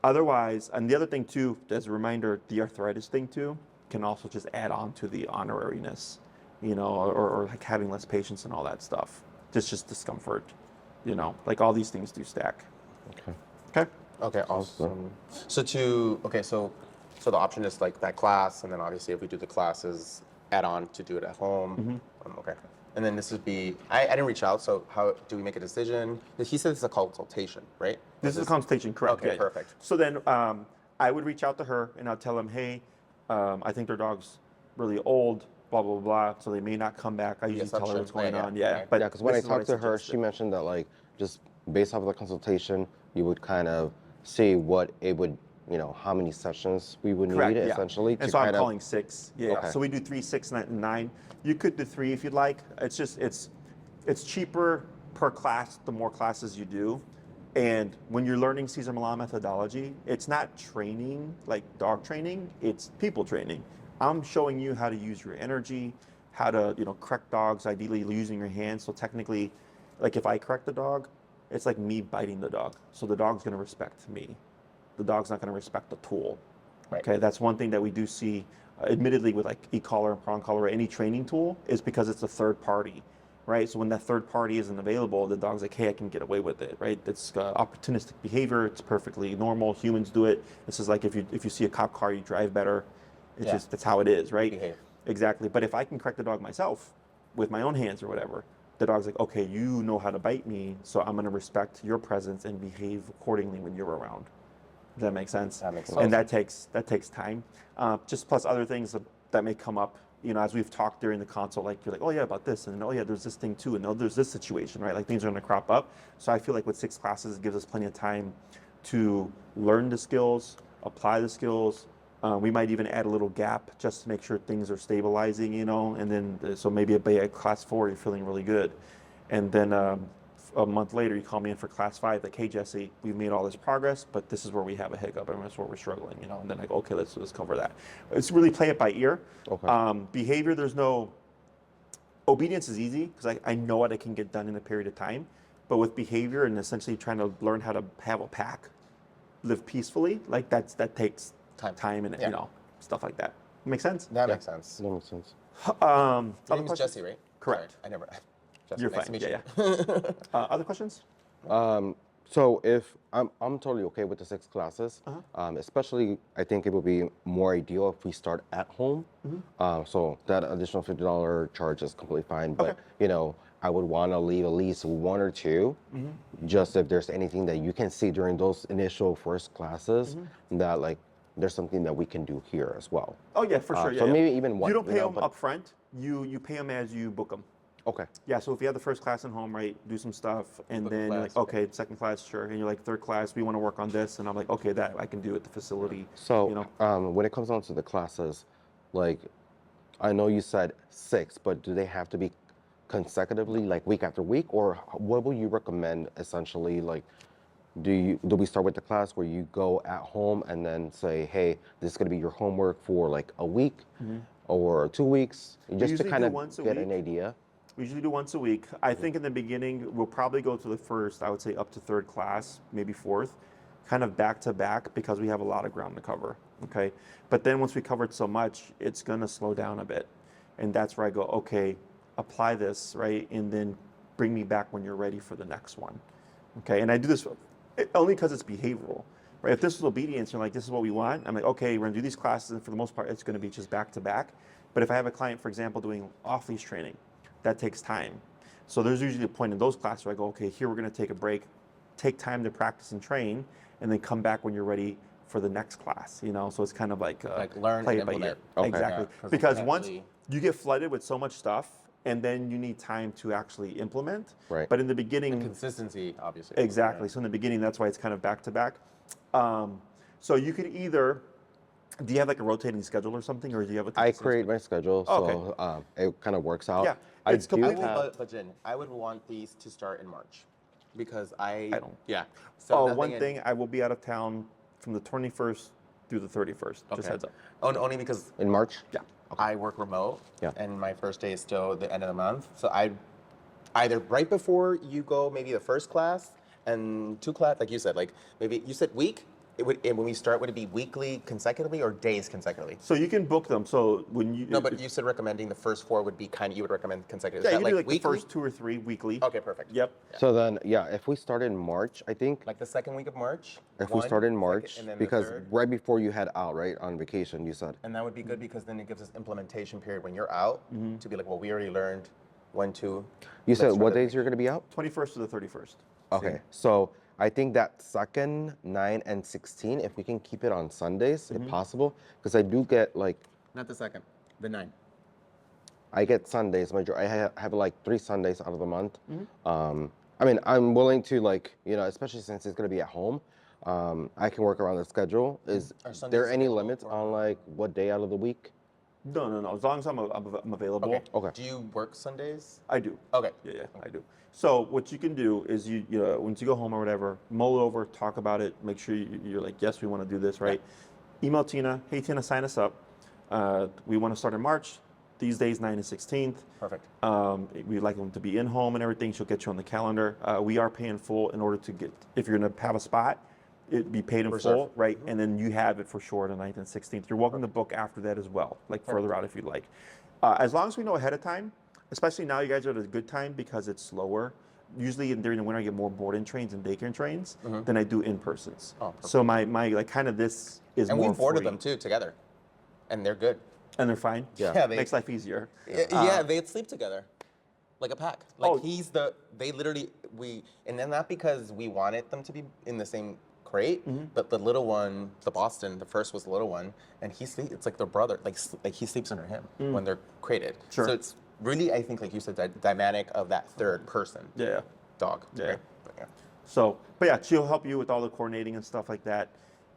Otherwise, and the other thing too, as a reminder, the arthritis thing too can also just add on to the honorariness, you know, or like having less patience and all that stuff. Just discomfort. You know, like all these things do stack. Okay, awesome. So so the option is like that class, and then obviously if we do the classes, add on to do it at home. Okay. And then this would be, I didn't reach out, so how do we make a decision? He said it's a consultation, right? This is a consultation, correct? Okay, perfect. So then I would reach out to her and I'll tell them, hey, I think their dog's really old, blah, blah, blah, so they may not come back. I usually tell her what's going on. Yeah, But because when I talked to her, she mentioned that like just based off of the consultation, you would kind of see what it would, you know, how many sessions we would need essentially. And so I'm calling 6. Yeah. Okay. So we do 3, 6, 9. You could do 3 if you'd like. It's just it's cheaper per class the more classes you do. And when you're learning Cesar Milan methodology, it's not training like dog training. It's people training. I'm showing you how to use your energy, how to, you know, correct dogs, ideally using your hands. So technically, like if I correct the dog, it's like me biting the dog. So the dog's going to respect me. The dog's not going to respect the tool. Right. Okay, that's one thing that we do see, admittedly with like e-collar and prong collar or any training tool, is because it's a third party. right? So when that third party isn't available, the dog's like, hey, I can get away with it, right? It's opportunistic behavior. It's perfectly normal. Humans do it. This is like if you see a cop car, you drive better. It's just, that's how it is, right? Behave. Exactly. But if I can correct the dog myself with my own hands or whatever, the dog's like, okay, you know how to bite me, so I'm going to respect your presence and behave accordingly when you're around. Does that make sense? That makes sense. And that takes time. Just plus other things that may come up, you know, as we've talked during the consult, like you're like, oh yeah, about this, and oh yeah, there's this thing too, and oh, there's this situation, right? Like things are going to crop up. So I feel like with 6 classes, it gives us plenty of time to learn the skills, apply the skills. We might even add a little gap just to make sure things are stabilizing, you know, and then so maybe at class 4, you're feeling really good. And then a month later, you call me in for class 5, like, hey, Jesse, we've made all this progress, but this is where we have a hiccup and that's where we're struggling, you know, and then I go, okay, let's cover that. It's really play it by ear. Okay. Behavior, there's no, obedience is easy because I know what I can get done in a period of time, but with behavior and essentially trying to learn how to have a pack, live peacefully, like that takes time and you know, stuff like that. Make sense? That makes sense. That makes sense. Other Your name is questions? Jesse, right? Correct. Sorry, I never. Jesse, You're nice fine. to meet Yeah, you. Other questions? So if I'm totally okay with the 6 classes, especially I think it would be more ideal if we start at home. So that additional $50 charge is completely fine. But Okay. you know, I would want to leave at least 1 or 2, just if there's anything that you can see during those initial first classes that like there's something that we can do here as well. Oh yeah, for sure. so maybe even one. You don't pay them but- up front. You pay them as you book them. Okay. Yeah, so if you have the first class at home, right, do some stuff, and Book a then you're like, class, okay, second class, sure, and you're like, third class, we want to work on this, and I'm like, okay, that I can do at the facility. So you know, when it comes down to the classes, like I know you said 6, but do they have to be consecutively, like week after week, or what will you recommend essentially? Like, do we start with the class where you go at home and then say, hey, this is going to be your homework for like a week or 2 weeks, just to usually kind do of once a get an week. idea? we usually do once a week. I think in the beginning, we'll probably go to the first, I would say up to 3rd class, maybe 4th, kind of back to back because we have a lot of ground to cover, okay? But then once we covered so much, it's gonna slow down a bit. And that's where I go, okay, apply this, right? And then bring me back when you're ready for the next one, okay? And I do this only because it's behavioral, right? If this is obedience, you're like, this is what we want, I'm like, okay, we're gonna do these classes, and for the most part, it's gonna be just back to back. But if I have a client, for example, doing off-leash training, that takes time. So there's usually a point in those classes where I go, okay, here we're gonna take a break, take time to practice and train, and then come back when you're ready for the next class, you know? So it's kind of like learn play and it by ear. implement. Okay. Exactly. Yeah, 'cause because you can't once really- you get flooded with so much stuff, and then you need time to actually implement. Right. But in the beginning, Consistency, obviously. exactly. Right. So in the beginning, that's why it's kind of back to back. So you could either, do you have like a rotating schedule or something, or do you have a I consistent create schedule? my schedule, Oh, so it kind of works out. Yeah, I it's do completely- have, But Jen, I would want these to start in March because I don't. Yeah. So Oh, nothing one in- thing, I will be out of town from the 21st through the 31st. Just Okay. heads up. Only because in March. Yeah. I work remote, Yeah. and my first day is still the end of the month. So I either right before you go, maybe the first class and 2 class, like you said, like maybe you said week. It would, and when we start, would it be weekly consecutively or days consecutively? So you can book them. So when you No, but you said recommending the first 4 would be kind of, you would recommend consecutive. yeah, Is you that can do like the weekly? first 2 or 3 weekly. Okay, perfect. Yep. So then, yeah, if we start in March, I think Like the second week of March. if we one, start in second, March, and then the because third. right before you head out, right, on vacation, you said. And that would be good because then it gives us implementation period when you're out to be like, well, we already learned 1, 2. You said let's try what to- days you're going to be out? 21st to the 31st. Okay, so I think that 2nd, 9, and 16, if we can keep it on Sundays, if possible, because I do get like, Not the second, the 9. I get Sundays. I have like 3 Sundays out of the month. I mean, I'm willing to like, you know, especially since it's going to be at home, I can work around the schedule. Is Are Sundays there any scheduled limits or- on like what day out of the week? No. As long as I'm available, Okay. Okay. Do you work Sundays? I do. Okay. Yeah, I do. So what you can do is you once you go home or whatever, mull it over, talk about it, make sure you're like, yes, we want to do this, right? Email Tina, hey Tina, sign us up. We want to start in March. These days, 9 and 16th. Perfect. We'd like them to be in home and everything. She'll get you on the calendar. We are paying full in order to get, if you're going to have a spot, it'd be paid in Reserve. full, right? And then you have it for sure the 9th and 16th. You're welcome to book after that as well, like further out if you'd like. As long as we know ahead of time, especially now you guys are at a good time because it's slower. Usually during the winter I get more board-in trains and daycare trains than I do in-persons. Oh, perfect. So my like kind of this is And more we boarded free. them too together, and they're good. And they're fine. Yeah. Makes life easier. Yeah, they sleep together, like a pack. Like Oh. they literally and then not because we wanted them to be in the same crate, but the little one, the Boston, the first was the little one, and it's like their brother, like he sleeps under him when they're crated. Sure. So it's really, I think, like you said, that dynamic of that third person Yeah. dog. Yeah. Right? Yeah. So, but yeah, she'll help you with all the coordinating and stuff like that,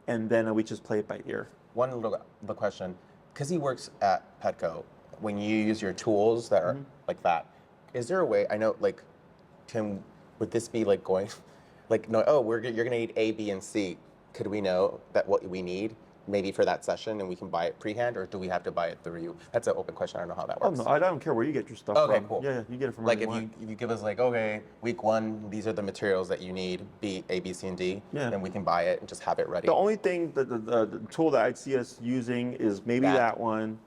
and then we just play it by ear. One little the question, because he works at Petco, when you use your tools that are like that, is there a way? I know, like, would this be like going, like, no, oh, you're gonna need A, B, and C. Could we know that what we need maybe for that session, and we can buy it pre-hand, or do we have to buy it through you? That's an open question. I don't know how that Oh works. no, I don't care where you get your stuff Okay, from. cool. Yeah, you get it from Like wherever if you you want. if you give us like, okay, week 1, these are the materials that you need, A, B, C, and D, Yeah. then we can buy it and just have it ready. The only thing the tool that I'd see us using is maybe that one.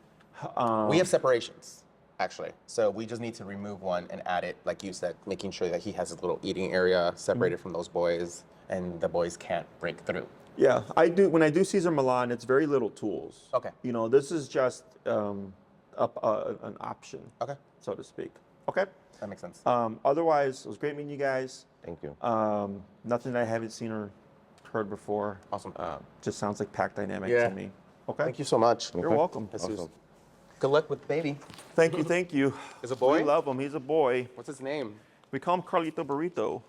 We have separations, actually. So we just need to remove one and add it, like you said, making sure that he has a little eating area separated from those boys, and the boys can't break through. Yeah, I do. When I do Cesar Milan, it's very little tools. Okay. You know, this is just an option, Okay, so to speak. Okay. that makes sense. Otherwise, it was great meeting you guys. Thank you. Nothing that I haven't seen or heard before. Awesome. Just sounds like pack dynamic Yeah. to me. Okay. Thank you so much. You're welcome. Awesome. Good luck with baby. Thank you. Thank you. Is a boy? We love him. He's a boy. What's his name? We call him Carlito Burrito.